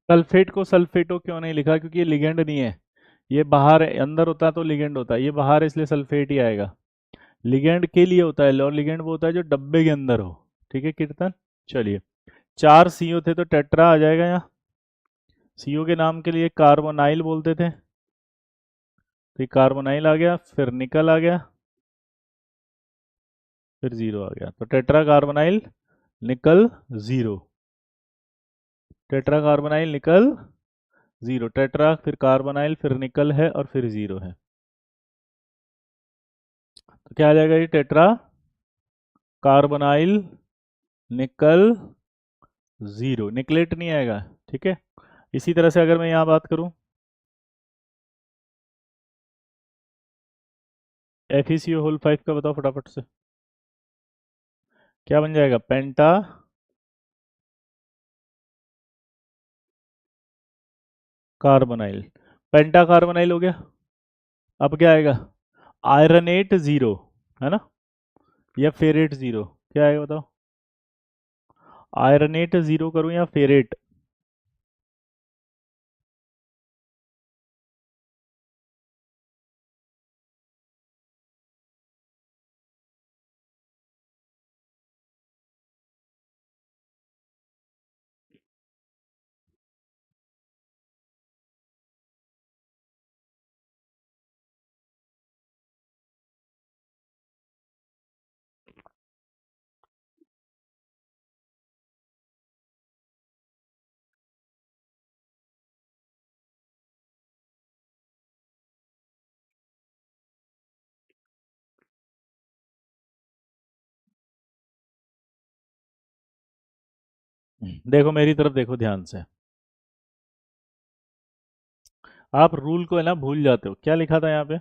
सल्फेट को सल्फेटो क्यों नहीं लिखा, क्योंकि ये लिगेंड नहीं है। ये बाहर है, अंदर होता तो लिगेंड होता, ये बाहर है इसलिए सल्फेट ही आएगा। लिगेंड के लिए होता है, और लिगेंड वो होता है जो डब्बे के अंदर हो। ठीक है कीर्तन, चलिए। 4 CO थे तो टेट्रा आ जाएगा यहाँ। CO के नाम के लिए कार्बोनाइल बोलते थे, तो कार्बोनाइल आ गया, फिर निकल आ गया, फिर 0 आ गया, तो टेट्रा कार्बोनाइल निकल 0, टेट्रा कार्बोनाइल निकल 0, टेट्रा फिर कार्बोनाइल फिर निकल है और फिर 0 है, तो क्या आ जाएगा ये टेट्रा कार्बोनाइल निकल 0, निकलेट नहीं आएगा, ठीक है। इसी तरह से अगर मैं यहाँ बात करूँ FeCO होल 5 का बताओ फटाफट से, क्या बन जाएगा, पेंटा कार्बोनाइल, पेंटा कार्बोनाइल हो गया। अब क्या आएगा, आयरनेट 0, है ना, या फेरेट 0, क्या आएगा बताओ, आयरनेट 0 करूं या फेरेट, देखो मेरी तरफ देखो ध्यान से, आप रूल को है ना भूल जाते हो, क्या लिखा था यहाँ पे,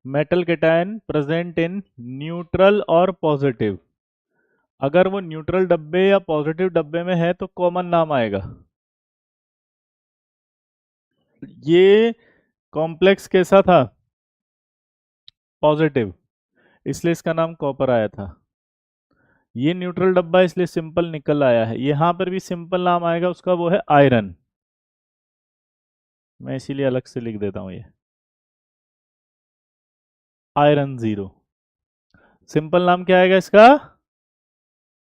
metal cation present in neutral और पॉजिटिव, अगर वो न्यूट्रल डब्बे या पॉजिटिव डब्बे में है तो कॉमन नाम आएगा, ये कॉम्प्लेक्स कैसा था, पॉजिटिव, इसलिए इसका नाम कॉपर आया था, ये न्यूट्रल डब्बा इसलिए सिंपल निकल आया है, यहाँ पर भी सिंपल नाम आएगा उसका, वो है आयरन, मैं इसीलिए अलग से लिख देता हूँ ये आयरन 0, सिंपल नाम क्या आएगा इसका,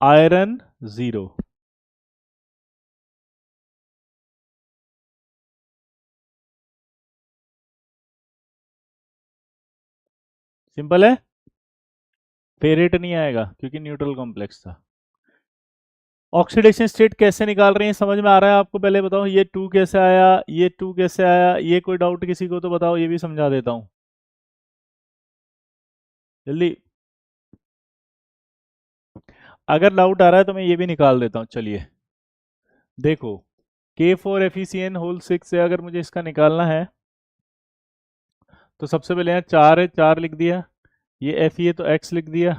आयरन 0, सिंपल है, फेरेट नहीं आएगा क्योंकि न्यूट्रल कॉम्प्लेक्स था। ऑक्सीडेशन स्टेट कैसे निकाल रहे हैं समझ में आ रहा है आपको, पहले बताओ ये 2 कैसे आया, ये 2 कैसे आया, ये कोई डाउट किसी को तो बताओ, ये भी समझा देता हूं जल्दी, अगर डाउट आ रहा है तो मैं ये भी निकाल देता हूं, चलिए देखो, K4FeCN होल 6 से अगर मुझे इसका निकालना है तो सबसे पहले यहाँ 4 है, 4 लिख दिया, ये Fe है तो x लिख दिया,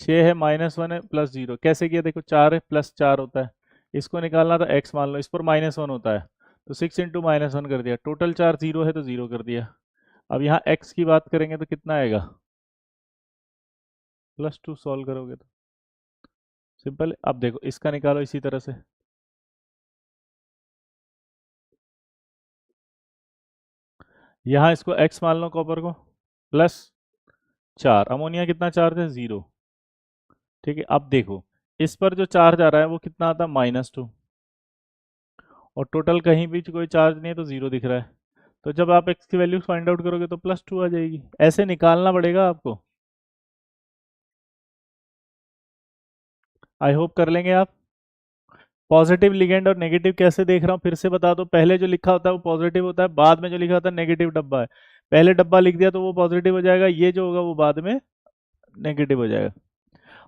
6 है -1 है +0, कैसे किया देखो, 4 है +4 होता है, इसको निकालना था x मान लो, इस पर -1 होता है, तो 6 इंटू -1 कर दिया, टोटल चार्ज 0 है तो 0 कर दिया। अब यहाँ x की बात करेंगे तो कितना आएगा, +2, सॉल्व करोगे तो सिंपल है। अब देखो इसका निकालो इसी तरह से, यहाँ इसको x मान लो कॉपर को, +4, अमोनिया कितना चार्ज है 0, ठीक है। अब देखो इस पर जो चार्ज आ रहा है वो कितना आता है -2, और टोटल कहीं भी कोई चार्ज नहीं है तो 0 दिख रहा है, तो जब आप x की वैल्यू फाइंड आउट करोगे तो +2 आ जाएगी, ऐसे निकालना पड़ेगा आपको, आई होप कर लेंगे आप। पॉजिटिव लिगेंड और नेगेटिव कैसे देख रहा हूँ फिर से बता दो, पहले जो लिखा होता है वो पॉजिटिव होता है, बाद में जो लिखा होता है नेगेटिव डब्बा है, पहले डब्बा लिख दिया तो वो पॉजिटिव हो जाएगा, ये जो होगा वो बाद में नेगेटिव हो जाएगा।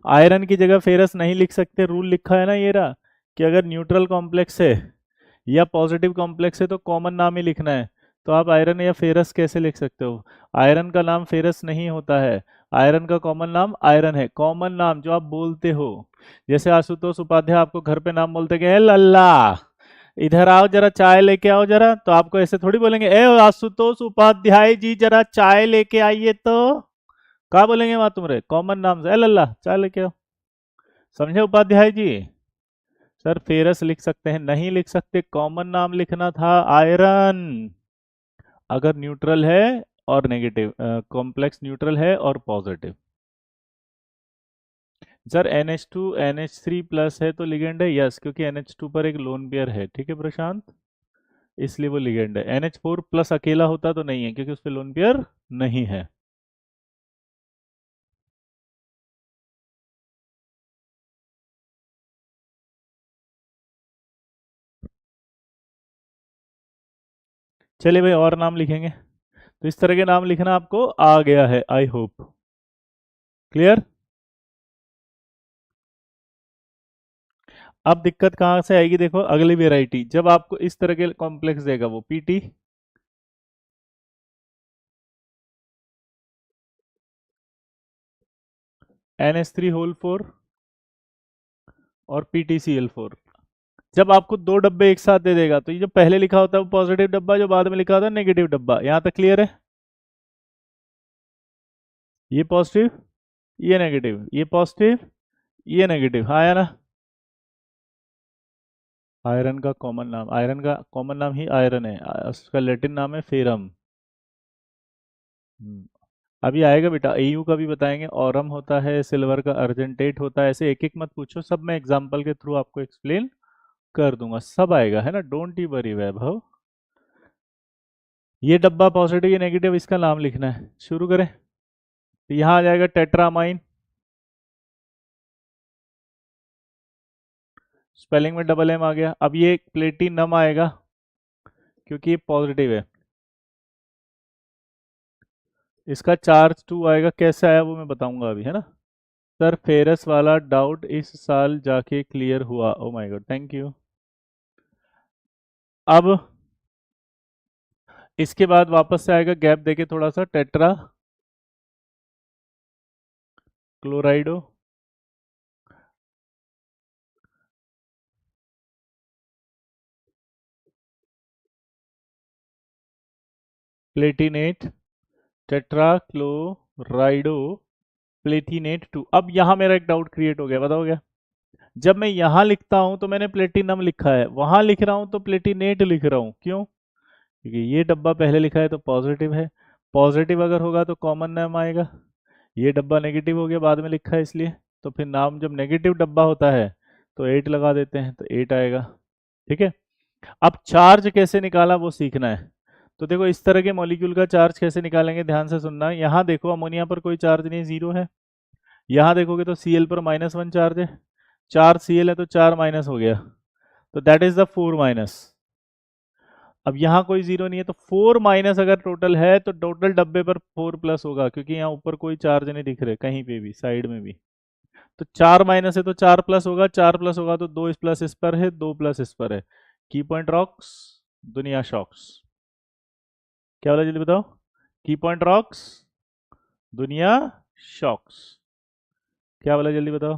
आयरन की जगह फेरस नहीं लिख सकते, रूल लिखा है ना ये रहा, कि अगर न्यूट्रल कॉम्प्लेक्स है या पॉजिटिव कॉम्प्लेक्स है तो कॉमन नाम ही लिखना है, तो आप आयरन या फेरस कैसे लिख सकते हो, आयरन का नाम फेरस नहीं होता है, आयरन का कॉमन नाम आयरन है, कॉमन नाम जो आप बोलते हो, जैसे आशुतोष उपाध्याय आपको घर पे नाम बोलते कि ए लल्ला इधर आओ जरा चाय लेके आओ जरा, तो आपको ऐसे थोड़ी बोलेंगे ए आशुतोष उपाध्याय जी जरा चाय लेके आइए, तो क्या बोलेंगे वहां तुम्हारे कॉमन नाम से, ए लल्ला चाय लेके आओ, समझे उपाध्याय जी। सर फेरस लिख सकते हैं, नहीं लिख सकते, कॉमन नाम लिखना था आयरन, अगर न्यूट्रल है और नेगेटिव, कॉम्प्लेक्स न्यूट्रल है और positive, sir NH2 NH3 plus है तो लिगेंड है, यस, क्योंकि NH2 पर एक लोन पेयर है, ठीक है प्रशांत, इसलिए वो लिगेंड है। NH4 प्लस अकेला होता तो नहीं है, क्योंकि उस पर लोन पेयर नहीं है। चलिए भाई, और नाम लिखेंगे। तो इस तरह के नाम लिखना आपको आ गया है, आई होप। क्लियर। अब दिक्कत कहाँ से आएगी, देखो अगली वेराइटी, जब आपको इस तरह के कॉम्प्लेक्स देगा वो PT NH3 होल 4 और PTCl4। जब आपको दो डब्बे एक साथ दे देगा तो ये जो पहले लिखा होता है वो पॉजिटिव डब्बा, जो बाद में लिखा होता है नेगेटिव डब्बा। यहां तक क्लियर है? ये पॉजिटिव, ये नेगेटिव, ये पॉजिटिव, ये नेगेटिव, हाँ आया ना। आयरन का कॉमन नाम, आयरन का कॉमन नाम ही आयरन है, उसका लैटिन नाम है फेरम। अभी आएगा बेटा, AU का भी बताएंगे, ऑरम होता है, सिल्वर का अर्जेंटेट होता है, ऐसे एक एक मत पूछो, सब मैं एग्जांपल के थ्रू आपको एक्सप्लेन कर दूंगा, सब आएगा, है ना, डोंट यू वरी वैभव। ये डब्बा पॉजिटिव या नेगेटिव, इसका नाम लिखना है। शुरू करें। तो यहाँ आ जाएगा टेट्रामाइन, स्पेलिंग में डबल M आ गया। अब ये प्लेटिनम आएगा क्योंकि ये पॉजिटिव है, इसका चार्ज 2 आएगा। कैसे आया वो मैं बताऊंगा अभी, है ना। सर फेरस वाला डाउट इस साल जाके क्लियर हुआ, ओ माय गॉड, थैंक यू। अब इसके बाद वापस से आएगा गैप देके थोड़ा सा, टेट्रा क्लोराइडो, प्लेटिनेट, टेट्रा क्लोराइडो, प्लेटिनेट 2। अब यहाँ मेरा एक डाउट क्रिएट हो गया, बताओ क्या। जब मैं यहाँ लिखता हूँ तो मैंने प्लेटिनम लिखा है, वहां लिख रहा हूँ तो प्लेटिनेट लिख रहा हूँ, क्यों? क्योंकि ये डब्बा पहले लिखा है तो पॉजिटिव है, पॉजिटिव अगर होगा तो कॉमन नाम आएगा। ये डब्बा नेगेटिव हो गया, बाद में लिखा है इसलिए, तो फिर नाम जब नेगेटिव डब्बा होता है तो 8 लगा देते हैं, तो 8 आएगा। ठीक है। अब चार्ज कैसे निकाला वो सीखना है। तो देखो इस तरह के मॉलिक्यूल का चार्ज कैसे निकालेंगे, ध्यान से सुनना। यहाँ देखो अमोनिया पर कोई चार्ज नहीं, जीरो है। यहाँ देखोगे तो Cl पर -1 चार्ज है, 4 Cl है तो 4 माइनस हो गया, तो दैट इज द 4 माइनस। अब यहाँ कोई जीरो नहीं है, तो 4 माइनस अगर टोटल है तो टोटल डब्बे पर 4 प्लस होगा, क्योंकि यहाँ ऊपर कोई चार्ज नहीं दिख रहे कहीं पे भी, साइड में भी। तो 4 माइनस है तो 4 प्लस होगा, 4 प्लस होगा तो 2 प्लस इस पर है, 2 प्लस इस पर है। की पॉइंट रॉक्स, दुनिया शॉक्स। क्या बोला जल्दी बताओ। की पॉइंट रॉक्स, दुनिया शॉक्स। क्या बोला जल्दी बताओ।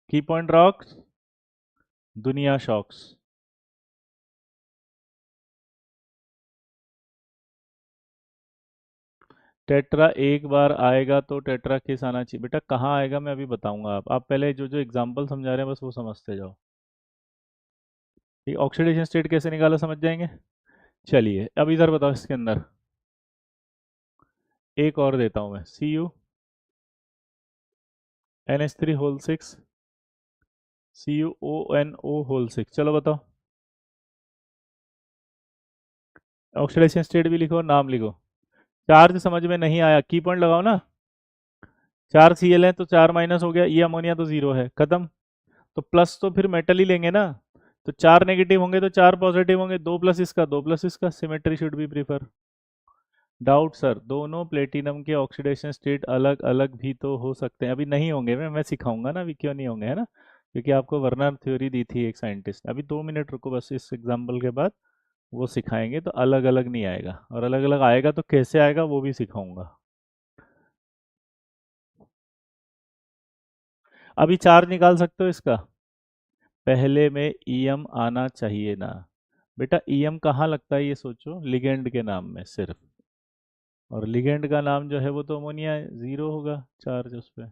की पॉइंट रॉक्स, दुनिया शॉक्स। टेट्रा एक बार आएगा तो टेट्रा किस आना चाहिए, बेटा कहाँ आएगा मैं अभी बताऊंगा। आप पहले जो जो एग्जांपल समझा रहे हैं बस वो समझते जाओ। ठीक, ऑक्सीडेशन स्टेट कैसे निकाला समझ जाएंगे। चलिए अब इधर बताओ, इसके अंदर एक और देता हूं मैं, Cu NH3 whole 6, CuONO whole 6। चलो बताओ, ऑक्सीडेशन स्टेट भी लिखो, नाम लिखो। चार्ज समझ में नहीं आया, की पॉइंट लगाओ ना। 4 Cl है तो 4 माइनस हो गया, ये अमोनिया तो जीरो है, खत्म। तो प्लस तो फिर मेटल ही लेंगे ना, तो 4 नेगेटिव होंगे तो 4 पॉजिटिव होंगे, 2 प्लस इसका 2 प्लस इसका, symmetry should be prefer. Doubt sir, दोनों प्लेटिनम के ऑक्सीडेशन स्टेट अलग अलग भी तो हो सकते हैं। अभी नहीं होंगे, मैं सिखाऊंगा ना अभी, क्यों नहीं होंगे, है ना, क्योंकि आपको वर्नर थ्योरी दी थी एक साइंटिस्ट। अभी 2 मिनट रुको बस, इस एग्जाम्पल के बाद वो सिखाएंगे, तो अलग अलग नहीं आएगा, और अलग अलग आएगा तो कैसे आएगा वो भी सिखाऊंगा। अभी चार्ज निकाल सकते हो इसका, पहले में EM आना चाहिए ना। बेटा EM कहाँ लगता है ये सोचो, लिगेंड के नाम में सिर्फ, और लिगेंड का नाम जो है वो तो अमोनिया है, जीरो होगा चार्ज उस पर,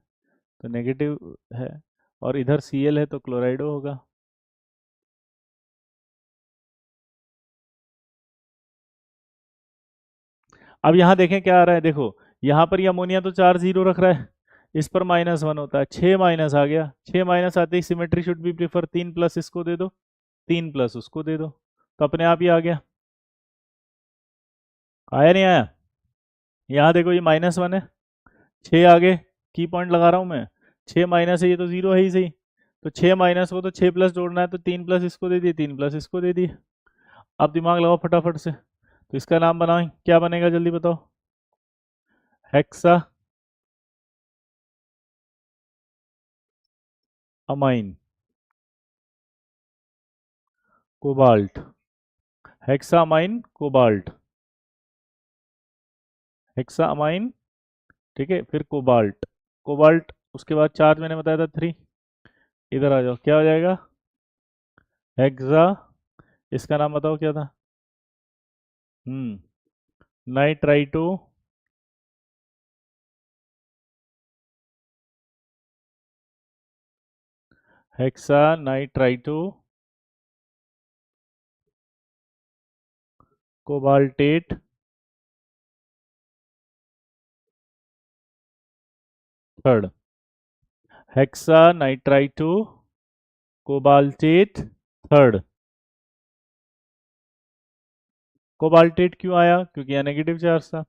तो नेगेटिव है। और इधर Cl है तो क्लोराइडो होगा। अब यहाँ देखें क्या आ रहा है, देखो यहाँ पर ये अमोनिया तो चार्ज जीरो रख रहा है, इस पर -1 होता है, 6 माइनस आ गया, 6 माइनस आते ही symmetry should be prefer, 3 plus इसको दे दो, 3 प्लस उसको दे दो, तो अपने आप ही आ गया। आया नहीं आया? यहाँ देखो ये -1 है, 6 आगे की पॉइंट लगा रहा हूँ मैं, 6 माइनस है, ये तो जीरो है ही सही, तो 6 माइनस को तो 6 प्लस जोड़ना है, तो 3 प्लस इसको दे दिए, 3 प्लस इसको दे दिए। अब दिमाग लगाओ फटाफट से, तो इसका नाम बनाओ, क्या बनेगा जल्दी बताओ? Hexa amine cobalt, hexa amine cobalt, hexa amine, ठीक है, फिर कोबाल्ट, कोबाल्ट उसके बाद चार्ज मैंने बताया था 3, इधर आ जाओ, क्या हो जाएगा? हेक्सा, इसका नाम बताओ क्या था? Nitrito hexa nitrito cobaltate third, hexa nitrito cobaltate third. Cobaltate क्यों आया? क्योंकि यहाँ नेगेटिव चार्ज था।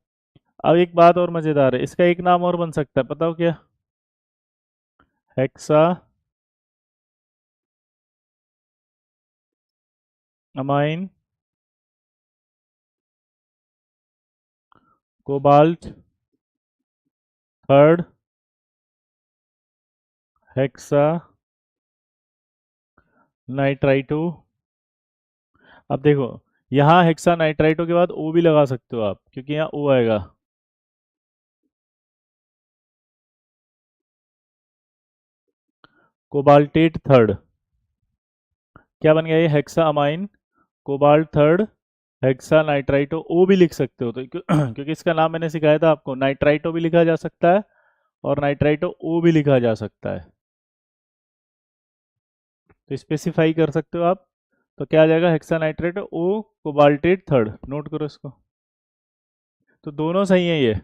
अब एक बात और मजेदार है, इसका एक नाम और बन सकता है, बताओ क्या? Hexa amine cobalt third hexa nitrito. अब देखो, यहाँ हेक्सा नाइट्राइटो के बाद ओ भी लगा सकते हो आप, क्योंकि यहाँ ओ आएगा। कोबाल्टेट थर्ड, क्या बन गया ये? Hexa amine cobalt third hexa nitrito, O भी लिख सकते हो, तो क्योंकि इसका नाम मैंने सिखाया था आपको, नाइट्राइटो भी लिखा जा सकता है और नाइट्राइटो ओ भी लिखा जा सकता है, तो स्पेसिफाई कर सकते हो आप। तो क्या आ जाएगा? हेक्सा नाइट्राइटो ओ कोबाल्टेट थर्ड, नोट करो इसको। तो दोनों सही है ये।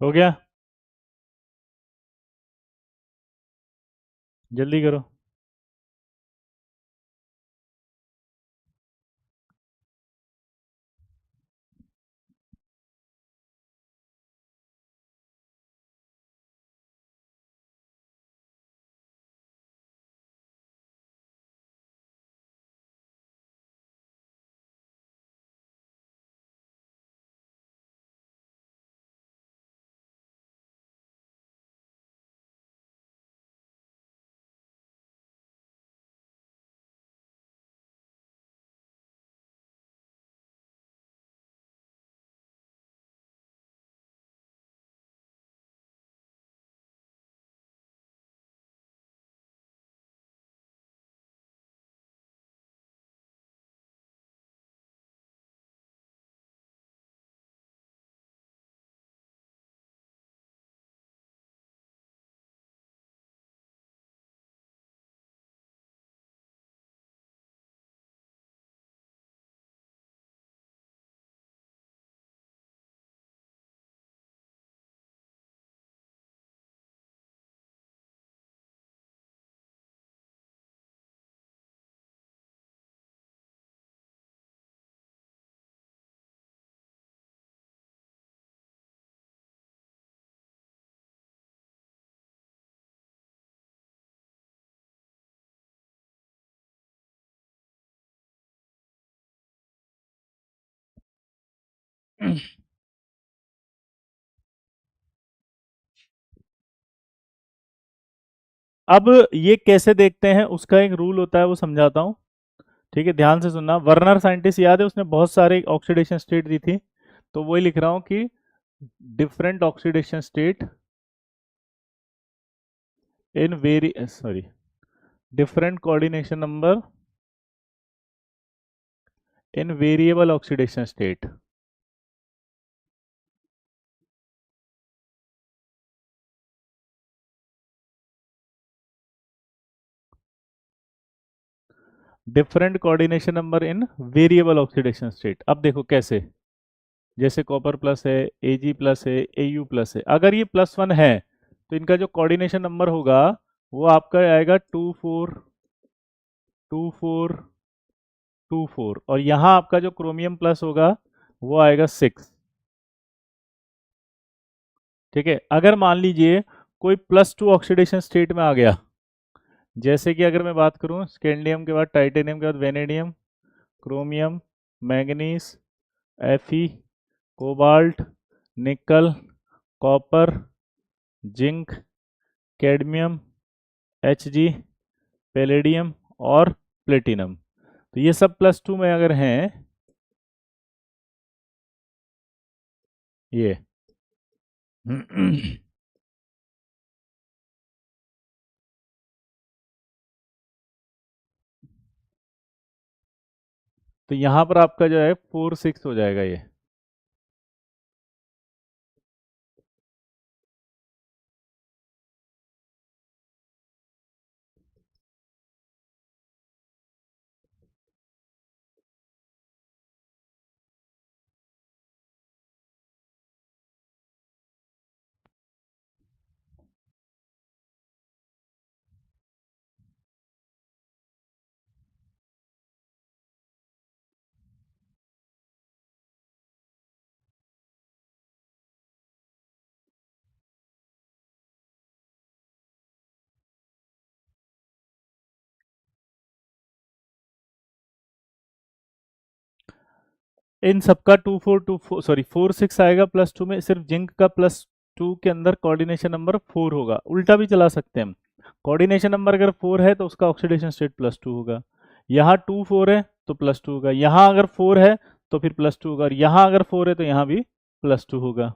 हो गया? जल्दी करो। अब ये कैसे देखते हैं उसका एक रूल होता है, वो समझाता हूँ। ठीक है, ध्यान से सुनना। वर्नर साइंटिस्ट याद है, उसने बहुत सारे ऑक्सीडेशन स्टेट दी थी, तो वही लिख रहा हूँ कि different oxidation state in very sorry different coordination number in variable oxidation state. Different coordination number in variable oxidation state. अब देखो कैसे, जैसे कॉपर प्लस है, एजी प्लस है, एयू प्लस है, अगर ये +1 है तो इनका जो कोऑर्डिनेशन नंबर होगा वो आपका आएगा 24 और यहाँ आपका जो क्रोमियम प्लस होगा वो आएगा 6। ठीक है, अगर मान लीजिए कोई +2 ऑक्सीडेशन स्टेट में आ गया, जैसे कि अगर मैं बात करूं स्कैंडियम के बाद टाइटेनियम के बाद वेनेडियम, क्रोमियम, मैंगनीज, एफी, कोबाल्ट, निकल, copper, zinc, cadmium, Hg, palladium और प्लेटिनम, तो ये सब +2 में अगर हैं, ये तो यहाँ पर आपका जो है 4 6 हो जाएगा ये। इन सबका 2 4 2 4 सॉरी 4 6 आएगा, +2 में सिर्फ जिंक का +2 के अंदर कोऑर्डिनेशन नंबर 4 होगा। उल्टा भी चला सकते हैं हम, कोऑर्डिनेशन नंबर अगर 4 है तो उसका ऑक्सीडेशन स्टेट +2 होगा। यहाँ 2 4 है तो +2 होगा, यहाँ अगर 4 है तो फिर +2 होगा, और यहाँ अगर 4 है तो यहाँ भी +2 होगा।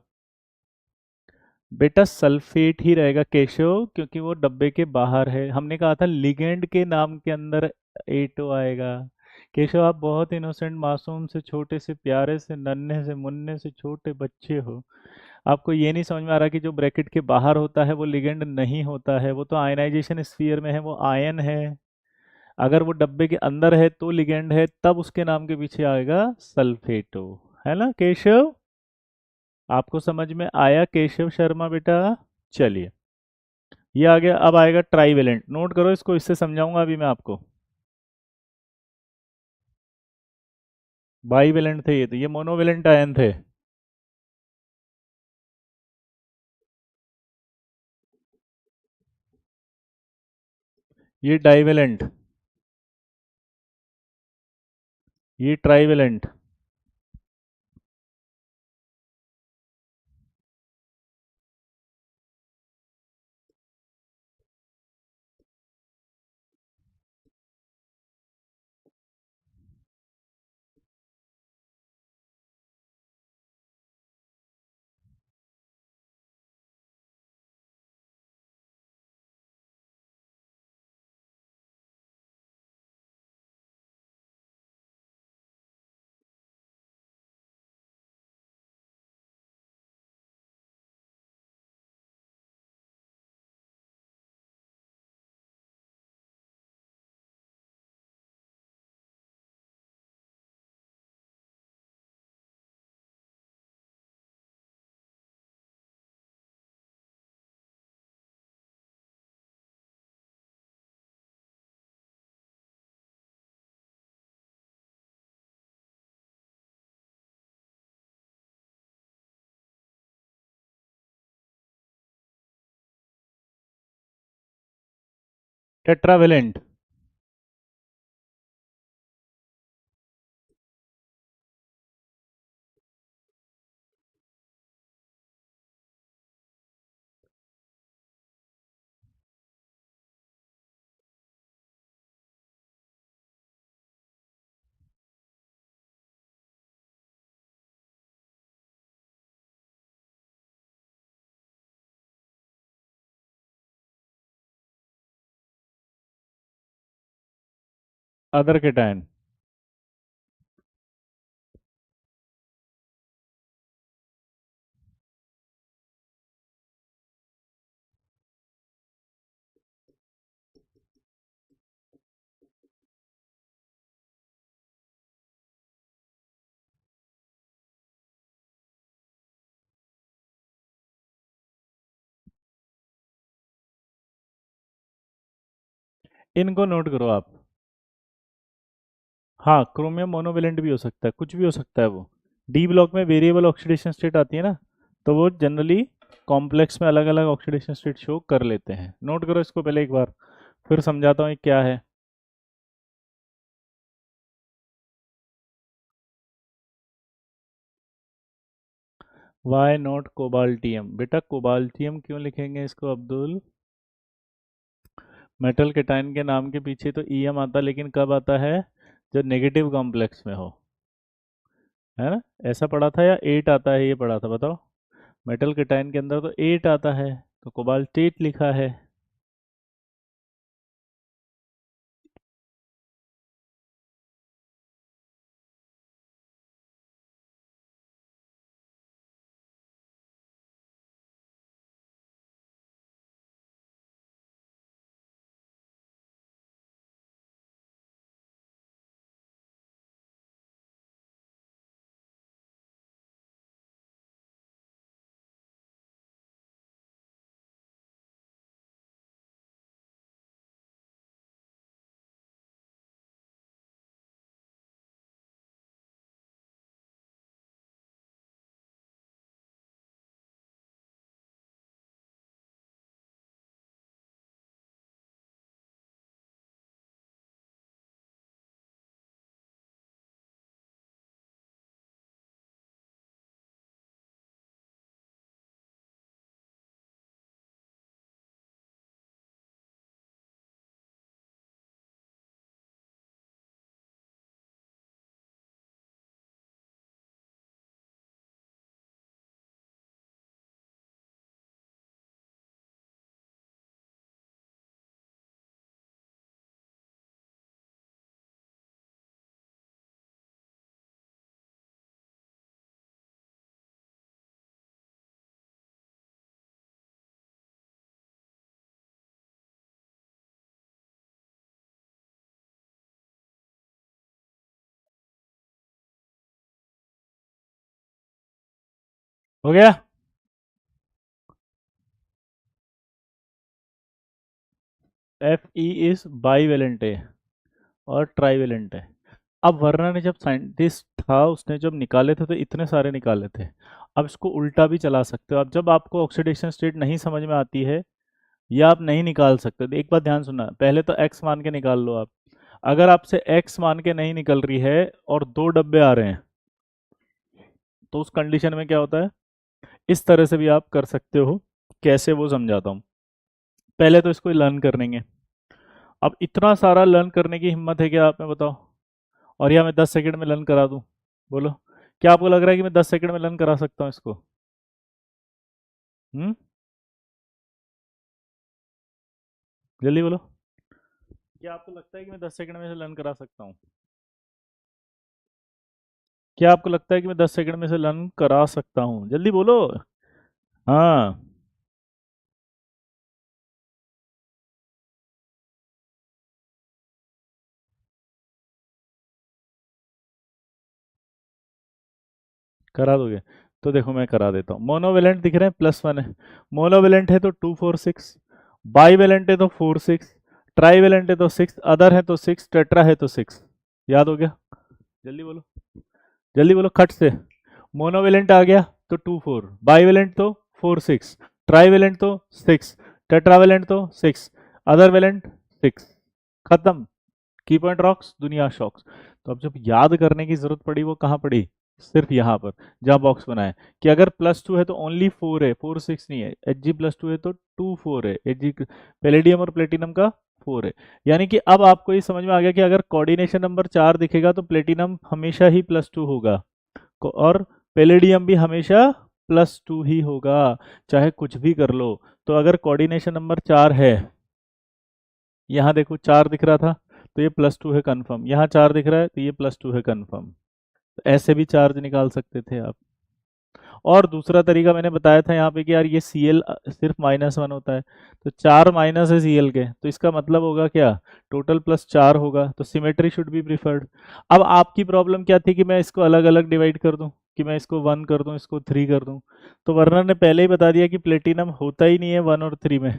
बेटा सल्फेट ही रहेगा केशव, क्योंकि वो डब्बे के बाहर है। हमने कहा था लिगेंड के नाम के अंदर एटो आएगा। केशव आप बहुत इनोसेंट, मासूम से, छोटे से, प्यारे से, नन्हे से, मुन्ने से छोटे बच्चे हो। आपको ये नहीं समझ में आ रहा कि जो ब्रैकेट के बाहर होता है वो लिगेंड नहीं होता है, वो तो आयनाइजेशन स्फीयर में है, वो आयन है। अगर वो डब्बे के अंदर है तो लिगेंड है, तब उसके नाम के पीछे आएगा सल्फेटो। है ना केशव? आपको समझ में आया केशव शर्मा बेटा? चलिए, ये आ गया। अब आएगा ट्राईवेलेंट, नोट करो इसको, इससे समझाऊंगा अभी मैं आपको। बाईवेलेंट थे ये, तो ये मोनोवेलेंट आयन थे। ये डाईवेलेंट, ये ट्राईवेलेंट। टेट्रावेलेंट। अदर केटायन, इनको नोट करो आप। हाँ, क्रोमियम मोनोवेलेंट भी हो सकता है, कुछ भी हो सकता है वो। डी ब्लॉक में वेरिएबल ऑक्सीडेशन स्टेट आती है ना, तो वो जनरली कॉम्प्लेक्स में अलग अलग ऑक्सीडेशन स्टेट शो कर लेते हैं। नोट करो इसको पहले एक बार, फिर समझाता हूँ ये क्या है। Why not cobaltium? बेटा कोबाल्टियम क्यों लिखेंगे इसको अब्दुल? मेटल केटाइन के नाम के पीछे तो ईएम आता, लेकिन कब आता है? जब नेगेटिव कॉम्प्लेक्स में हो, है ना? ऐसा पढ़ा था या 8 आता है ये पढ़ा था, बताओ। मेटल केटाइन के अंदर तो 8 आता है, तो कोबाल्टेट लिखा है। हो गया? एफ ई इज बाईवेलेंट है और ट्राईवेलेंट है। अब वर्ना ने जब साइंटिस्ट था, उसने जब निकाले थे तो इतने सारे निकाले थे। अब इसको उल्टा भी चला सकते हो। अब जब आपको ऑक्सीडेशन स्टेट नहीं समझ में आती है या आप नहीं निकाल सकते, तो एक बात ध्यान सुनना, पहले तो एक्स मान के निकाल लो आप। अगर आपसे एक्स मान के नहीं निकल रही है और 2 डब्बे आ रहे हैं, तो उस कंडीशन में क्या होता है? इस तरह से भी आप कर सकते हो। कैसे, वो समझाता हूँ। पहले तो इसको लर्न करेंगे। अब इतना सारा लर्न करने की हिम्मत है क्या आप में, बताओ? और या मैं 10 सेकंड में लर्न करा दूं? बोलो, क्या आपको लग रहा है कि मैं 10 सेकंड में लर्न करा सकता हूँ इसको? हम्म, जल्दी बोलो। क्या आपको लगता है कि मैं 10 सेकंड में से लर्न करा सकता हूँ? क्या आपको लगता है कि मैं 10 सेकंड में से लर्न करा सकता हूँ? जल्दी बोलो। हाँ, करा दोगे? तो देखो मैं करा देता हूँ। मोनोवेलेंट दिख रहे हैं, +1 है। मोनोवेलेंट है तो 2 4 6, बाईवेलेंट है तो 4 6, ट्राईवेलेंट है तो 6, अदर है तो 6, टेट्रा है तो 6। याद हो गया? जल्दी बोलो, जल्दी बोलो खट से। मोनोवेलेंट आ गया तो 2 4, बाईवेलेंट तो 4 6, ट्राईवेलेंट तो 6, टेट्रावेलेंट तो 6, अदर वेलेंट 6। खत्म। की पॉइंट रॉक्स, दुनिया शॉक्स। तो अब जब याद करने की जरूरत पड़ी, वो कहाँ पड़ी? सिर्फ यहाँ पर, जहाँ बॉक्स बनाए कि अगर +2 है तो ओनली 4 है, 4 6 नहीं है। Hg+2 है तो 2 4 है। Hg पैलेडियम और प्लेटिनम का 4 है। यानी कि अब आपको ये समझ में आ गया कि अगर कोऑर्डिनेशन नंबर 4 दिखेगा तो प्लेटिनम हमेशा ही +2 होगा, और पैलेडियम भी हमेशा +2 ही होगा, चाहे कुछ भी कर लो। तो अगर कोऑर्डिनेशन नंबर 4 है, यहाँ देखो 4 दिख रहा था, तो ये +2 है कन्फर्म। यहाँ 4 दिख रहा है तो ये +2 है कन्फर्म। तो ऐसे भी चार्ज निकाल सकते थे आप। और दूसरा तरीका मैंने बताया था यहाँ पे कि यार ये Cl सिर्फ -1 होता है, तो 4 माइनस है Cl के, तो इसका मतलब होगा क्या, टोटल +4 होगा, तो सिमेट्री शुड बी प्रिफर्ड। अब आपकी प्रॉब्लम क्या थी कि मैं इसको अलग अलग डिवाइड कर दूं, कि मैं इसको 1 कर दूं, इसको 3 कर दूं। तो वर्नर ने पहले ही बता दिया कि प्लेटिनम होता ही नहीं है 1 और 3 में।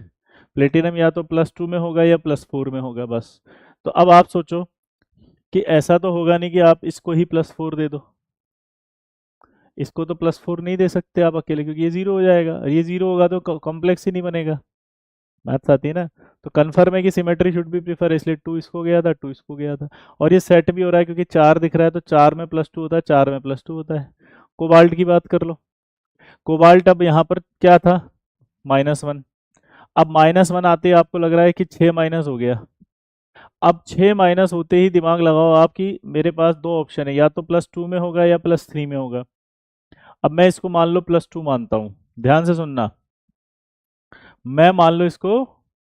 प्लेटिनम या तो +2 में होगा या +4 में होगा बस। तो अब आप सोचो कि ऐसा तो होगा नहीं कि आप इसको ही +4 दे दो, इसको तो +4 नहीं दे सकते आप अकेले, क्योंकि ये जीरो हो जाएगा, और ये जीरो होगा तो कॉम्प्लेक्स ही नहीं बनेगा। मैथ्स आती है ना। तो कन्फर्म है कि सिमेट्री शुड बी प्रीफर, इसलिए 2 इसको गया था, 2 इसको गया था। और ये सेट भी हो रहा है क्योंकि 4 दिख रहा है, तो 4 में +2 होता है, 4 में +2 होता है। कोबाल्ट की बात कर लो। कोबाल्ट अब यहाँ पर क्या था, -1। अब -1 आते ही आपको लग रहा है कि 6 माइनस हो गया। अब 6 माइनस होते ही दिमाग लगाओ आप कि मेरे पास दो ऑप्शन है, या तो +2 में होगा या +3 में होगा। अब मैं इसको मान लो +2 मानता हूँ, ध्यान से सुनना। मैं मान लो इसको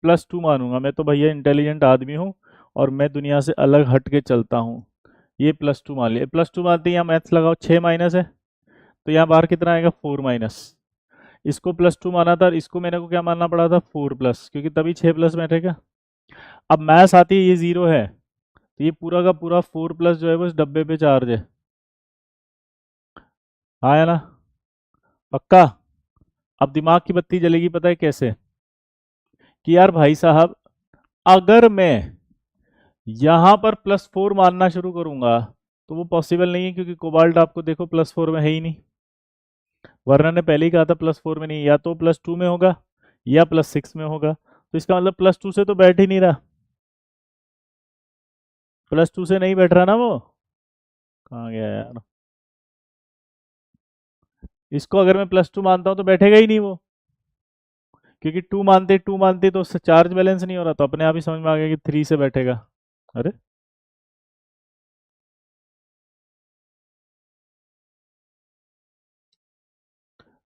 +2 मानूंगा, मैं तो भैया इंटेलिजेंट आदमी हूँ और मैं दुनिया से अलग हट के चलता हूँ। ये +2 मान लिया, +2 मानते ही यहाँ मैथ्स लगाओ, 6 माइनस है तो यहाँ बाहर कितना आएगा, 4 माइनस। इसको +2 माना था, इसको मेरे को क्या मानना पड़ा था, 4 प्लस, क्योंकि तभी 6 प्लस बैठेगा। अब मैथ्स आती है, ये जीरो है, तो ये पूरा का पूरा 4 प्लस जो है वो इस डब्बे पे चार्ज है। हाँ या ना, पक्का। अब दिमाग की बत्ती जलेगी, पता है कैसे, कि यार भाई साहब, अगर मैं यहाँ पर +4 मानना शुरू करूंगा तो वो पॉसिबल नहीं है, क्योंकि कोबाल्ट आपको देखो +4 में है ही नहीं। वर्णन ने पहले ही कहा था +4 में नहीं, या तो +2 में होगा या +6 में होगा, तो इसका मतलब +2 से तो बैठ ही नहीं रहा, +2 से नहीं बैठ रहा ना वो। कहाँ गया यार, इसको अगर मैं +2 मानता हूँ तो बैठेगा ही नहीं वो, क्योंकि 2 मानते तो उससे चार्ज बैलेंस नहीं हो रहा, तो अपने आप ही समझ में आ गया कि 3 से बैठेगा। अरे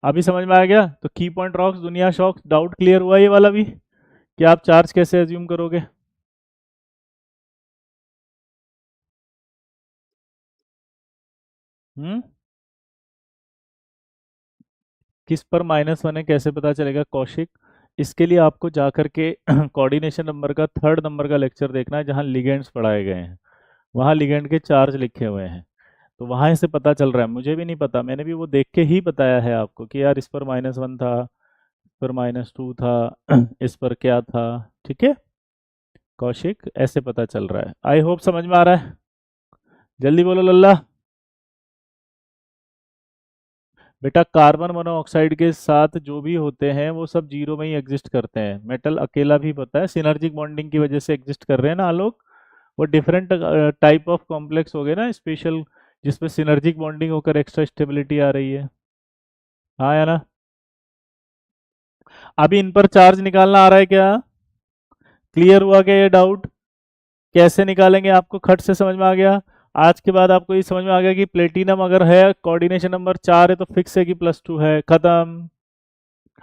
अभी समझ में आ गया, तो की पॉइंट रॉक्स दुनिया शॉक्स, डाउट क्लियर हुआ ये वाला भी, कि आप चार्ज कैसे एज्यूम करोगे। हम्म, किस पर -1 है कैसे पता चलेगा कौशिक, इसके लिए आपको जाकर के कोऑर्डिनेशन नंबर का 3rd नंबर का लेक्चर देखना है, जहाँ लिगेंड्स पढ़ाए गए हैं, वहाँ लिगेंड के चार्ज लिखे हुए हैं। तो वहाँ से पता चल रहा है, मुझे भी नहीं पता, मैंने भी वो देख के ही बताया है आपको कि यार इस पर -1 था, इस पर -2 था, इस पर क्या था। ठीक है कौशिक, ऐसे पता चल रहा है। आई होप समझ में आ रहा है। जल्दी बोलो लल्ला। बेटा कार्बन मोनोऑक्साइड के साथ जो भी होते हैं वो सब जीरो में ही एग्जिस्ट करते हैं। मेटल अकेला भी पता है सिनर्जिक बॉन्डिंग की वजह से एग्जिस्ट कर रहे हैं ना आलोक। वो डिफरेंट टाइप ऑफ कॉम्प्लेक्स हो गए ना स्पेशल, जिसमें सिनर्जिक बॉन्डिंग होकर एक्स्ट्रा स्टेबिलिटी आ रही है। हाँ या ना। अभी इन पर चार्ज निकालना आ रहा है क्या, क्लियर हुआ क्या ये डाउट, कैसे निकालेंगे आपको खट से समझ में आ गया। आज के बाद आपको ये समझ में आ गया कि प्लेटिनम अगर है कोऑर्डिनेशन नंबर 4 है तो फिक्स है कि +2 है, खत्म।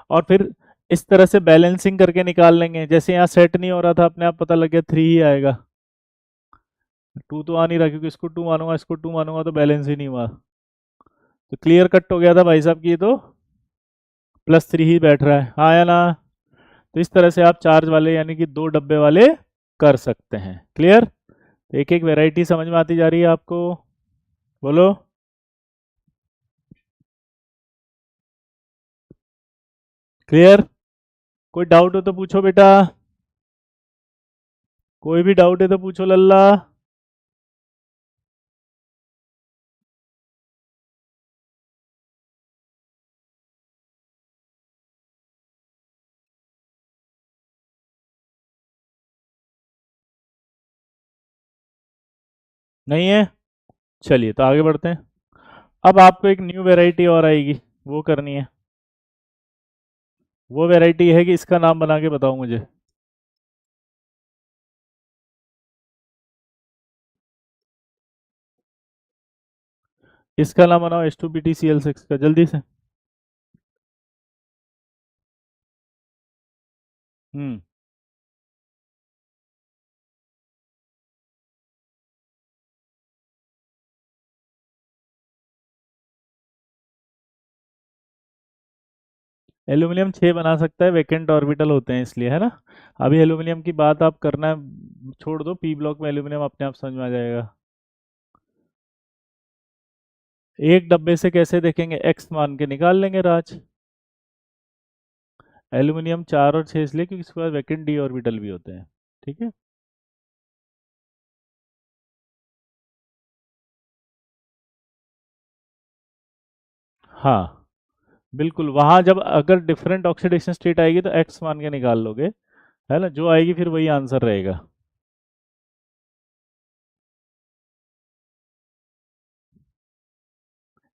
और फिर इस तरह से बैलेंसिंग करके निकाल लेंगे, जैसे यहाँ सेट नहीं हो रहा था अपने आप पता लग गया 3 ही आएगा, 2 तो आ नहीं रहा, क्योंकि इसको 2 मानूंगा इसको 2 मानूंगा तो बैलेंस ही नहीं हुआ। तो क्लियर कट हो गया था भाई साहब की, ये तो +3 ही बैठ रहा है, हाँ या ना। तो इस तरह से आप चार्ज वाले यानी कि 2 डब्बे वाले कर सकते हैं। क्लियर, एक एक वैरायटी समझ में आती जा रही है आपको, बोलो। क्लियर, कोई डाउट हो तो पूछो बेटा, कोई भी डाउट है तो पूछो लल्ला। नहीं है, चलिए तो आगे बढ़ते हैं। अब आपको एक न्यू वैरायटी और आएगी, वो करनी है। वो वैरायटी है कि इसका नाम बना के बताओ मुझे। इसका नाम बनाओ H2BtCl6 का, जल्दी से। हम्म, एल्यूमिनियम 6 बना सकता है, वैकेंट ऑर्बिटल होते हैं इसलिए, है ना। अभी एल्यूमिनियम की बात आप करना छोड़ दो, पी ब्लॉक में एल्यूमिनियम अपने आप समझ में आ जाएगा। एक डब्बे से कैसे देखेंगे, एक्स मान के निकाल लेंगे राज। एल्यूमिनियम 4 और 6 इसलिए क्योंकि इसके पास वैकेंट डी ऑर्बिटल भी होते हैं। ठीक है। हाँ बिल्कुल, वहां जब अगर डिफरेंट ऑक्सीडेशन स्टेट आएगी तो एक्स मान के निकाल लोगे, है ना, जो आएगी फिर वही आंसर रहेगा।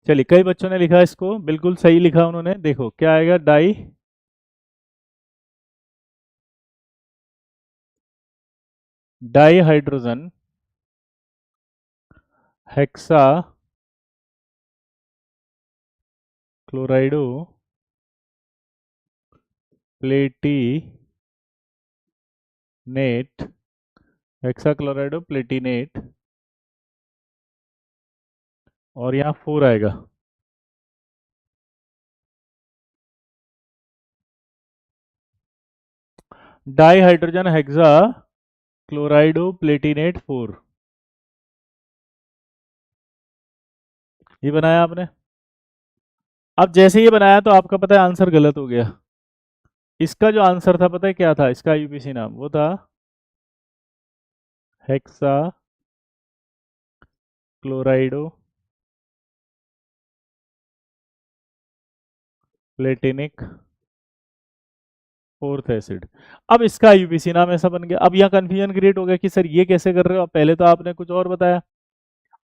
चलिए, कई बच्चों ने लिखा इसको बिल्कुल सही लिखा उन्होंने, देखो क्या आएगा, die di hydrogen hexa क्लोराइडो Palatinate, hexa क्लोराइडो Palatinate, और यहाँ 4 आएगा। डाई हाइड्रोजन हेक्सा क्लोराइडो प्लेटिनेट 4, ये बनाया आपने। अब जैसे ये बनाया तो आपका पता है आंसर गलत हो गया। इसका जो आंसर था पता है क्या था, इसका यूपीसी नाम वो था हेक्सा क्लोराइडो प्लेटिनिक फोर्थ एसिड। अब इसका यूपीसी नाम ऐसा बन गया। अब यहाँ कंफ्यूजन क्रिएट हो गया कि सर ये कैसे कर रहे हो आप, पहले तो आपने कुछ और बताया,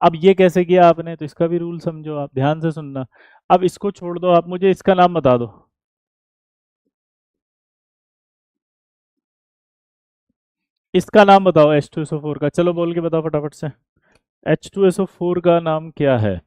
अब ये कैसे किया आपने, तो इसका भी रूल समझो, आप ध्यान से सुनना। अब इसको छोड़ दो, आप मुझे इसका नाम बता दो। इसका नाम बताओ H2SO4 का, चलो बोल के बताओ फटाफट से। H2SO4 का नाम क्या है।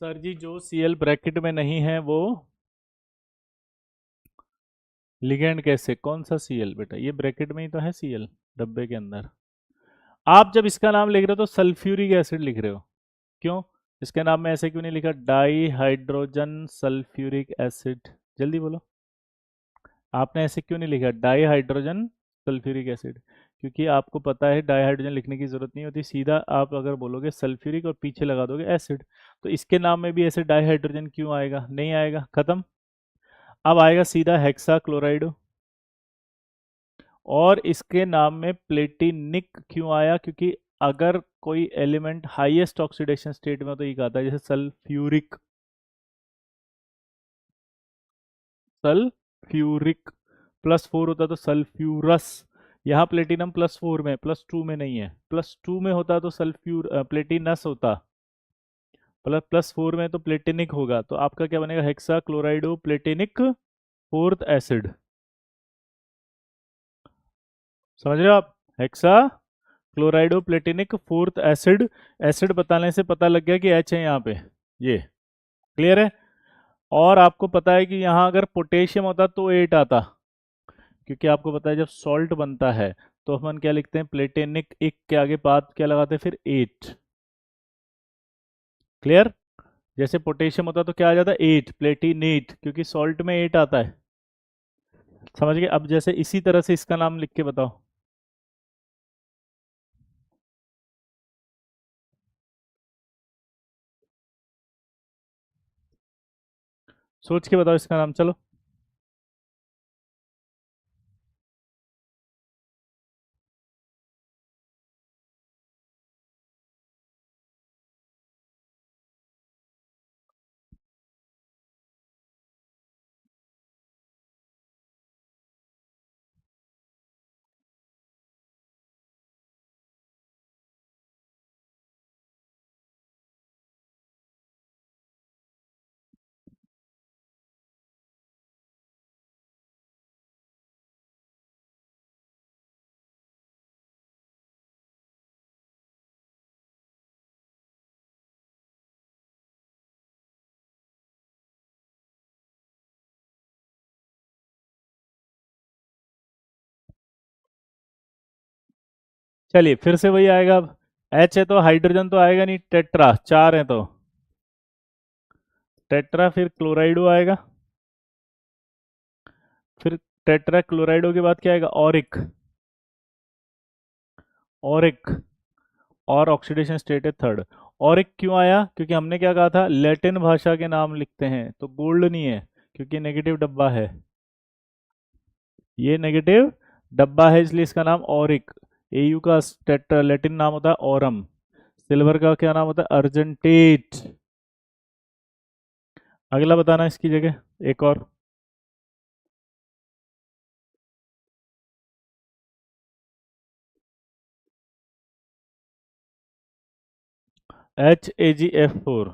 सर जी जो Cl ब्रैकेट में नहीं है वो लिगेंड कैसे, कौन सा Cl बेटा, ये ब्रैकेट में ही तो है Cl डब्बे के अंदर। आप जब इसका नाम लिख रहे हो तो सल्फ्यूरिक एसिड लिख रहे हो, क्यों, इसके नाम में ऐसे क्यों नहीं लिखा डाई हाइड्रोजन सल्फ्यूरिक एसिड, जल्दी बोलो। आपने ऐसे क्यों नहीं लिखा डाई हाइड्रोजन सल्फ्यूरिक एसिड, क्योंकि आपको पता है डाई हाइड्रोजन लिखने की जरूरत नहीं होती, सीधा आप अगर बोलोगे सल्फ्यूरिक और पीछे लगा दोगे एसिड, तो इसके नाम में भी ऐसे डाई हाइड्रोजन क्यों आएगा, नहीं आएगा, खत्म। अब आएगा सीधा हेक्सा क्लोराइड, और इसके नाम में प्लेटिनिक क्यों आया, क्योंकि अगर कोई एलिमेंट हाईएस्ट ऑक्सीडेशन स्टेट में हो तो ये कहता है, जैसे सल्फ्यूरिक, सल्फ्यूरिक +4 होता तो सल्फ्यूरस, यहाँ प्लेटिनम +4 में, +2 में नहीं है, +2 में होता तो प्लेटिनस होता, +4 में तो प्लेटिनिक होगा, तो आपका क्या बनेगा, हेक्सा क्लोराइडो प्लेटिनिक फोर्थ एसिड। समझ रहे हो आप, हेक्सा क्लोराइडो प्लेटिनिक फोर्थ एसिड। एसिड बताने से पता लग गया कि एच है यहाँ पे, ये क्लियर है। और आपको पता है कि यहाँ अगर पोटेशियम होता तो 8 आता, क्योंकि आपको पता है जब सॉल्ट बनता है तो अपन क्या लिखते हैं, प्लेटेनिक, एक के आगे बात क्या लगाते हैं फिर 8, क्लियर। जैसे पोटेशियम होता तो क्या आ जाता है 8, प्लेटिनेट, क्योंकि सॉल्ट में 8 आता है। समझ गए। अब जैसे इसी तरह से इसका नाम लिख के बताओ, सोच के बताओ इसका नाम, चलो। चलिए फिर से वही आएगा। अब H है तो हाइड्रोजन तो आएगा नहीं, टेट्रा, चार है तो टेट्रा, फिर क्लोराइडो आएगा, फिर टेट्रा क्लोराइडो के बाद क्या आएगा, ऑरिक, ऑरिक, और ऑक्सीडेशन स्टेट है थर्ड। ऑरिक क्यों आया, क्योंकि हमने क्या कहा था, लैटिन भाषा के नाम लिखते हैं तो गोल्ड नहीं है, क्योंकि नेगेटिव डब्बा है, ये नेगेटिव डब्बा है, इसलिए इसका नाम ऑरिक। एयू का लैटिन नाम होता है ऑरम, सिल्वर का क्या नाम होता है, अर्जेंटेट। अगला बताना इसकी जगह एक और। HAgF4,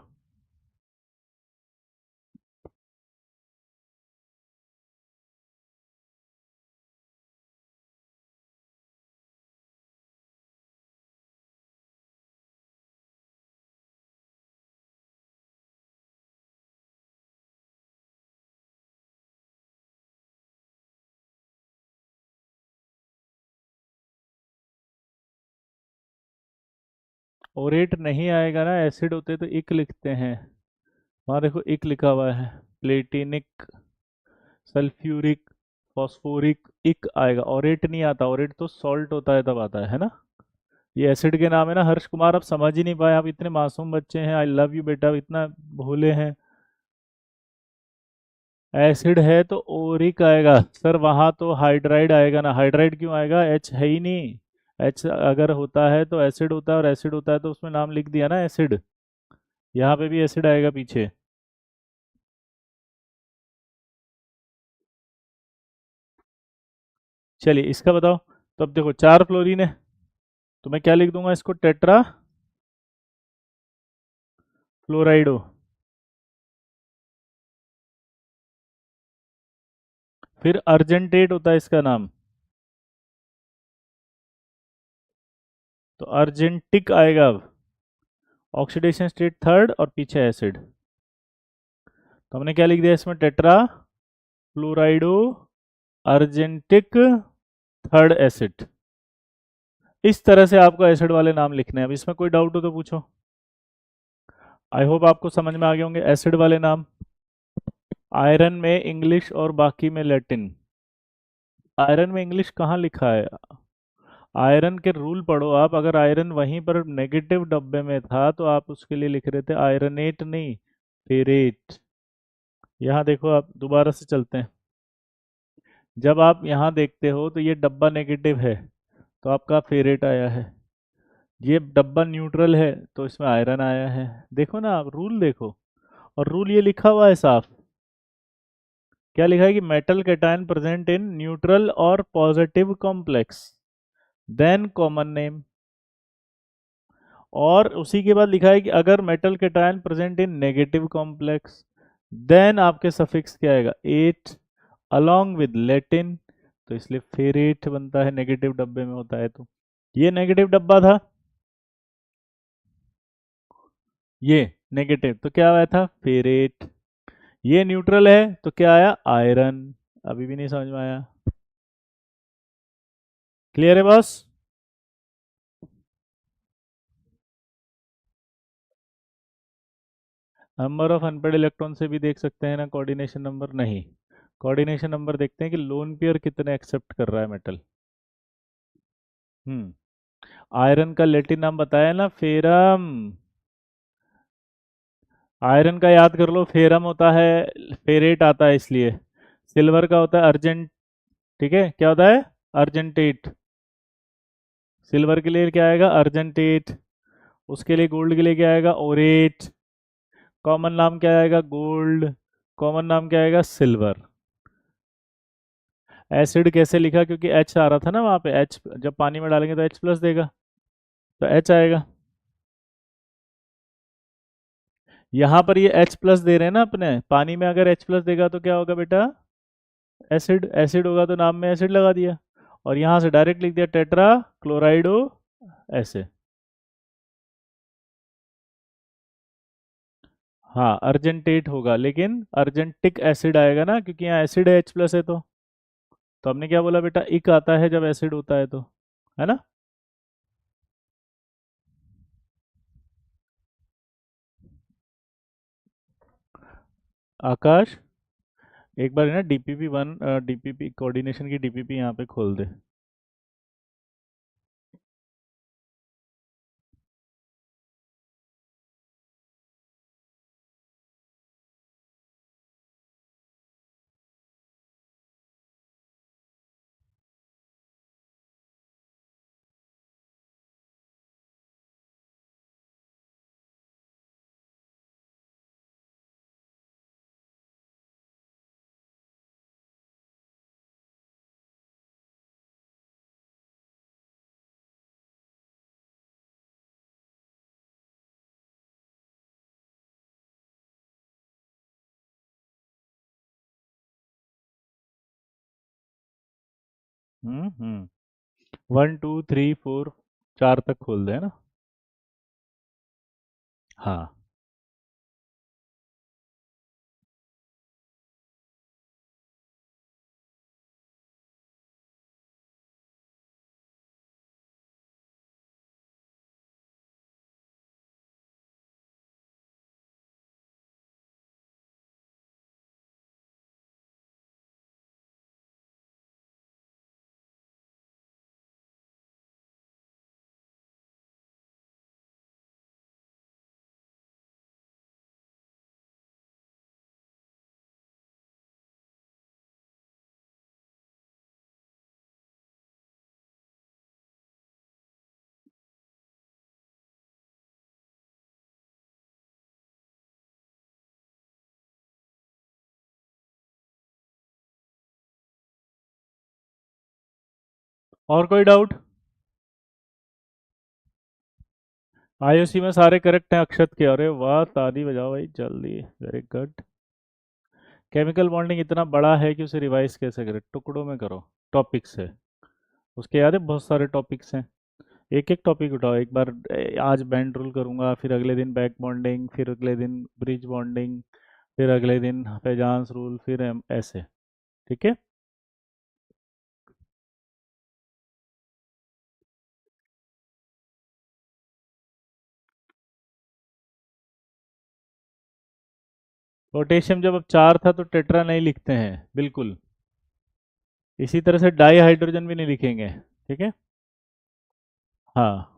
ओरेट नहीं आएगा ना, एसिड होते तो इक लिखते हैं, वहाँ देखो इक लिखा हुआ है, प्लेटिनिक, सल्फ्यूरिक, फॉस्फोरिक, इक आएगा, ऑरेट नहीं आता, ऑरेट तो सॉल्ट होता है तब आता है ना। ये एसिड के नाम है ना, हर्ष कुमार, आप समझ ही नहीं पाए, आप इतने मासूम बच्चे हैं, आई लव यू बेटा, इतना भोले हैं। एसिड है तो ओरिक आएगा सर, वहाँ तो हाइड्राइड आएगा ना, हाइड्राइड क्यों आएगा, एच है ही नहीं। एच अगर होता है तो एसिड होता है, और एसिड होता है तो उसमें नाम लिख दिया ना एसिड, यहाँ पे भी एसिड आएगा पीछे। चलिए इसका बताओ। तो अब देखो चार फ्लोरीन है, तो मैं क्या लिख दूंगा इसको, टेट्रा फ्लोराइडो, फिर अर्जेंटेट होता है इसका नाम, तो अर्जेंटिक आएगा अब, ऑक्सीडेशन स्टेट थर्ड और पीछे एसिड, तो हमने क्या लिख दिया इसमें, टेट्रा फ्लोराइडो अर्जेंटिक थर्ड एसिड। इस तरह से आपको एसिड वाले नाम लिखने हैं। अब इसमें कोई डाउट हो तो पूछो। आई होप आपको समझ में आ गए होंगे एसिड वाले नाम। आयरन में इंग्लिश और बाकी में लैटिन। आयरन में इंग्लिश कहाँ लिखा है, आयरन के रूल पढ़ो आप, अगर आयरन वहीं पर नेगेटिव डब्बे में था तो आप उसके लिए लिख रहे थे आयरनेट, नहीं फेरेट। यहाँ देखो आप, दोबारा से चलते हैं, जब आप यहाँ देखते हो तो ये डब्बा नेगेटिव है तो आपका फेरेट आया है, ये डब्बा न्यूट्रल है तो इसमें आयरन आया है। देखो ना आप, रूल देखो, और रूल ये लिखा हुआ है साफ, क्या लिखा है कि metal cation present in neutral और positive complex, then common name, और उसी के बाद लिखा है कि अगर metal cation present in negative complex, then आपके सफिक्स क्या आएगा, एट, अलोंग विद लेटिन, तो इसलिए फेरेट बनता है, नेगेटिव डब्बे में होता है तो। ये नेगेटिव डब्बा था, ये नेगेटिव, तो क्या आया था, फेरेट। ये न्यूट्रल है तो क्या आया, आयरन। अभी भी नहीं समझ में आया, क्लियर है बस। नंबर ऑफ अनपेड इलेक्ट्रॉन से भी देख सकते हैं ना, कोऑर्डिनेशन नंबर नहीं, कोऑर्डिनेशन नंबर देखते हैं कि लोन पेयर कितने एक्सेप्ट कर रहा है मेटल। आयरन का लेटिन नाम बताया ना, फेरम, आयरन का याद कर लो, फेरम होता है, फेरेट आता है इसलिए। सिल्वर का होता है अर्जेंट, ठीक है, क्या होता है, अर्जेंटेट, सिल्वर के लिए क्या आएगा, अर्जेंटेट, उसके लिए गोल्ड के लिए क्या आएगा, ओरेट, कॉमन नाम क्या आएगा, गोल्ड, कॉमन नाम क्या आएगा, सिल्वर। एसिड कैसे लिखा, क्योंकि एच आ रहा था ना वहाँ पे, एच जब पानी में डालेंगे तो एच प्लस देगा, तो एच आएगा। यहाँ पर ये एच प्लस दे रहे हैं ना अपने, पानी में अगर एच प्लस देगा तो क्या होगा बेटा, एसिड, एसिड होगा तो नाम में एसिड लगा दिया, और यहाँ से डायरेक्ट लिख दिया टेट्रा क्लोराइडो, ऐसे। हाँ अर्जेंटेट होगा, लेकिन अर्जेंटिक एसिड आएगा ना, क्योंकि यहाँ एसिड है, एच प्लस है तो हमने क्या बोला बेटा, इक आता है जब एसिड होता है तो, है ना। आकाश, एक बार है ना डीपीपी वन, डीपीपी कोऑर्डिनेशन की डीपीपी यहाँ पे खोल दे। वन टू थ्री फोर, चार तक खोल दे, है ना। हाँ। और कोई डाउट? आईओसी में सारे करेक्ट हैं अक्षत के, अरे वाह, ताली बजाओ भाई जल्दी, वेरी गुड। केमिकल बॉन्डिंग इतना बड़ा है कि उसे रिवाइज कैसे करें, टुकड़ों में करो, टॉपिक से। उसके याद है बहुत सारे टॉपिक्स हैं, एक एक टॉपिक उठाओ एक बार। आज बैंड रूल करूंगा, फिर अगले दिन बैक बॉन्डिंग, फिर अगले दिन ब्रिज बॉन्डिंग, फिर अगले दिन पेजांस रूल, फिर ऐसे। ठीक है। पोटेशियम जब अब चार था तो टेट्रा नहीं लिखते हैं बिल्कुल। इसी तरह से डाई हाइड्रोजन भी नहीं लिखेंगे। ठीक है। हाँ।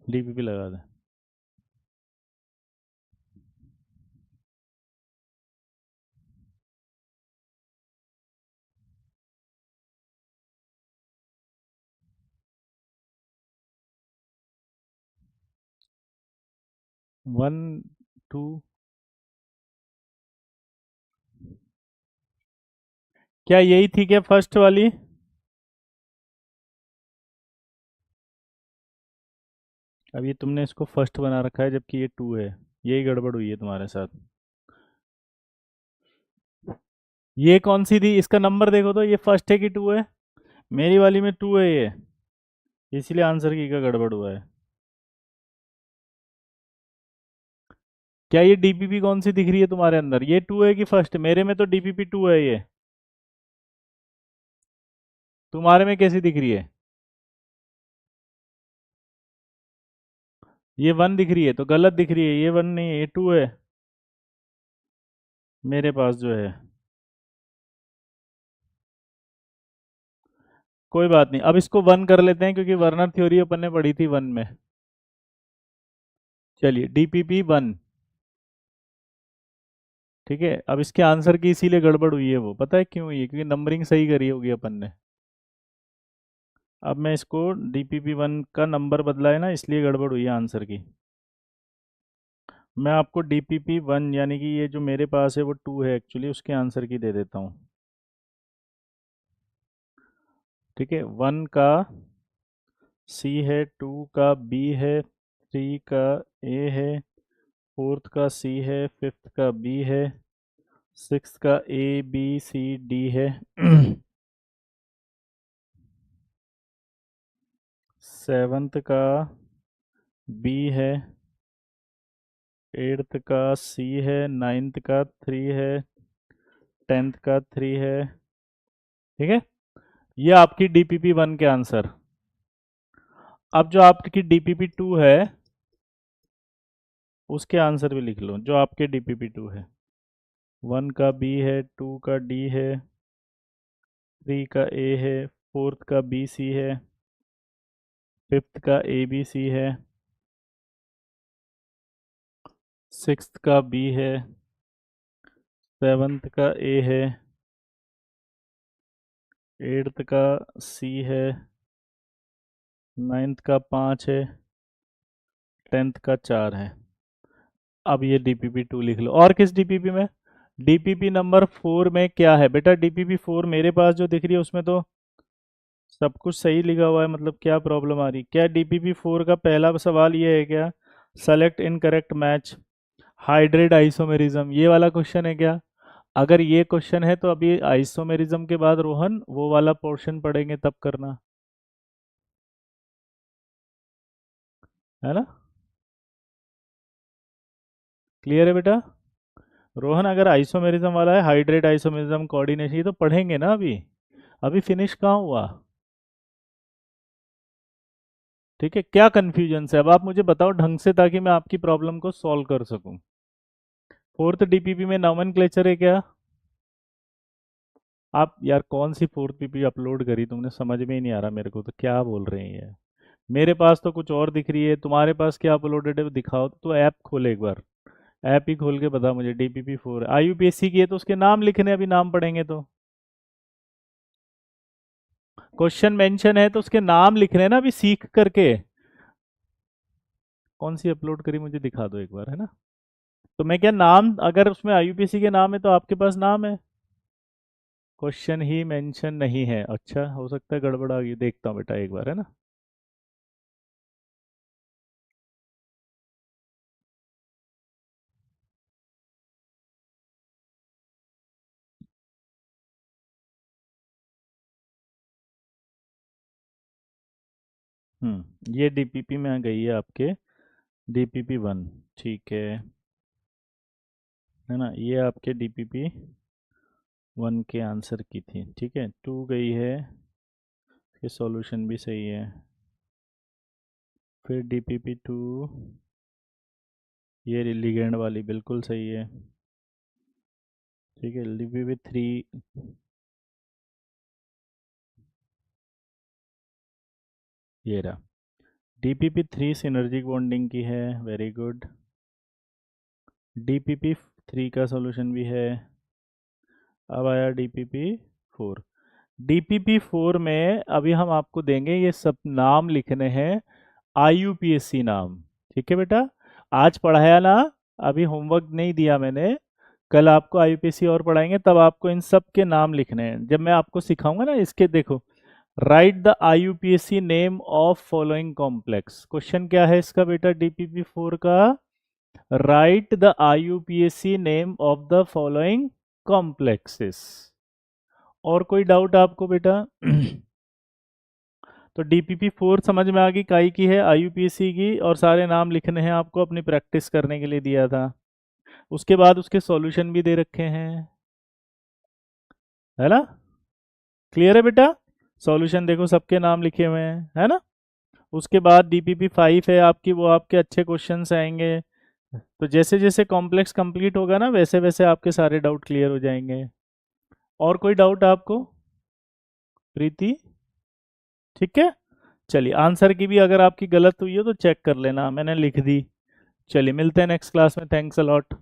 डीपीपी लगा दे। वन टू क्या यही थी क्या फर्स्ट वाली? अब ये तुमने इसको फर्स्ट बना रखा है जबकि ये टू है, यही गड़बड़ हुई है तुम्हारे साथ। ये कौन सी थी, इसका नंबर देखो तो, ये फर्स्ट है कि टू है? मेरी वाली में टू है ये, इसीलिए आंसर की का गड़बड़ हुआ है। क्या ये डीपीपी कौन सी दिख रही है तुम्हारे अंदर, ये टू है कि फर्स्ट? मेरे में तो डीपीपी टू है ये, तुम्हारे में कैसी दिख रही है? ये वन दिख रही है तो गलत दिख रही है, ये वन नहीं है, ये टू है मेरे पास जो है। कोई बात नहीं, अब इसको वन कर लेते हैं क्योंकि वर्नर थ्योरी अपन ने पढ़ी थी वन में। चलिए डीपीपी वन, ठीक है। अब इसके आंसर की इसीलिए गड़बड़ हुई है, वो पता है क्यों हुई है? क्योंकि नंबरिंग सही करी होगी अपन ने। अब मैं इसको डीपीपी वन का नंबर बदला है ना, इसलिए गड़बड़ हुई है आंसर की। मैं आपको डीपीपी वन यानी कि ये जो मेरे पास है वो टू है एक्चुअली, उसके आंसर की दे देता हूँ। ठीक है, वन का सी है, टू का बी है, थ्री का ए है, फोर्थ का सी है, फिफ्थ का बी है, सिक्स का ए बी सी डी है, सेवन्थ का बी है, एट्थ का सी है, नाइन्थ का थ्री है, टेंथ का थ्री है। ठीक है, ये आपकी डीपीपी वन के आंसर। अब जो आपकी डीपीपी टू है उसके आंसर भी लिख लो, जो आपके डीपीपी टू है। वन का बी है, टू का डी है, थ्री का ए है, फोर्थ का बी सी है, फिफ्थ का ए बी सी है, सिक्स्थ का बी है, सेवन्थ का ए है, एट्थ का सी है, नाइन्थ का पाँच है, टेंथ का चार है। अब ये डीपीपी टू लिख लो। और किस डीपीपी में? डीपीपी नंबर फोर में क्या है बेटा? डीपीपी फोर मेरे पास जो दिख रही है उसमें तो सब कुछ सही लिखा हुआ है, मतलब क्या प्रॉब्लम आ रही? क्या डीपीपी फोर का पहला सवाल ये है क्या, select incorrect match hydrate isomerism, ये वाला क्वेश्चन है क्या? अगर ये क्वेश्चन है तो अभी आइसोमेरिज्म के बाद रोहन वो वाला पोर्शन पढ़ेंगे तब करना, है ना? क्लियर है बेटा? रोहन अगर आइसोमेरिज्म वाला है, हाइड्रेट आइसोमेरिज्म कोऑर्डिनेशन, ये तो पढ़ेंगे ना अभी, अभी फिनिश कहाँ हुआ? ठीक है, क्या कंफ्यूजन है अब आप मुझे बताओ ढंग से, ताकि मैं आपकी प्रॉब्लम को सॉल्व कर सकूं। फोर्थ डीपीपी में नोमेनक्लेचर है क्या? आप यार कौन सी फोर्थ पीपी अपलोड करी तुमने, समझ में ही नहीं आ रहा मेरे को, तो क्या बोल रहे हैं ये? मेरे पास तो कुछ और दिख रही है, तुम्हारे पास क्या अपलोडेड है वो दिखाओ तो ऐप खोले एक बार, ऐप ही खोल के बता मुझे। डीपीपी फोर आईयूपीएससी की है तो उसके नाम लिखने, अभी नाम पढ़ेंगे तो क्वेश्चन मेंशन है तो उसके नाम लिख रहे हैं ना अभी सीख करके। कौन सी अपलोड करी मुझे दिखा दो एक बार, है ना? तो मैं क्या नाम, अगर उसमें आईयूपीएससी के नाम है तो आपके पास नाम है, क्वेश्चन ही मेंशन नहीं है। अच्छा, हो सकता है गड़बड़ आ गई, देखता हूँ बेटा एक बार, है ना? ये डीपीपी में आ गई है आपके, डीपीपी वन, ठीक है ना? ये आपके डीपीपी वन के आंसर की थी, ठीक है। टू गई है, इसके सॉल्यूशन भी सही है। फिर डीपीपी टू, ये लिगेंड वाली बिल्कुल सही है, ठीक है। डीपीपी थ्री, ये रहा डीपीपी थ्री सिनर्जिक बॉन्डिंग की है, वेरी गुड। डीपीपी थ्री का सॉल्यूशन भी है। अब आया डीपीपी फोर। डीपीपी फोर में अभी हम आपको देंगे, ये सब नाम लिखने हैं आईयूपीएससी नाम, ठीक है बेटा? आज पढ़ाया ना, अभी होमवर्क नहीं दिया मैंने, कल आपको आईयूपीएसी और पढ़ाएंगे, तब आपको इन सब के नाम लिखने हैं। जब मैं आपको सिखाऊंगा ना इसके, देखो, right the IUPAC name of following complex. Question क्या है इसका बेटा डीपीपी 4 का? Right the IUPAC name of the following complexes. और कोई डाउट आपको बेटा? तो डीपीपी 4 समझ में आ गई, काई की है, आईयूपीएसी की, और सारे नाम लिखने हैं आपको, अपनी प्रैक्टिस करने के लिए दिया था। उसके बाद उसके सॉल्यूशन भी दे रखे हैं, है ना? क्लियर है बेटा? सॉल्यूशन देखो सबके नाम लिखे हुए हैं, है ना? उसके बाद डीपीपी 5 है आपकी, वो आपके अच्छे क्वेश्चंस आएंगे। तो जैसे जैसे कॉम्प्लेक्स कंप्लीट होगा ना, वैसे वैसे आपके सारे डाउट क्लियर हो जाएंगे। और कोई डाउट आपको प्रीति? ठीक है, चलिए आंसर की भी अगर आपकी गलत हुई हो तो चेक कर लेना, मैंने लिख दी। चलिए मिलते हैं नेक्स्ट क्लास में, थैंक्स अ लॉट।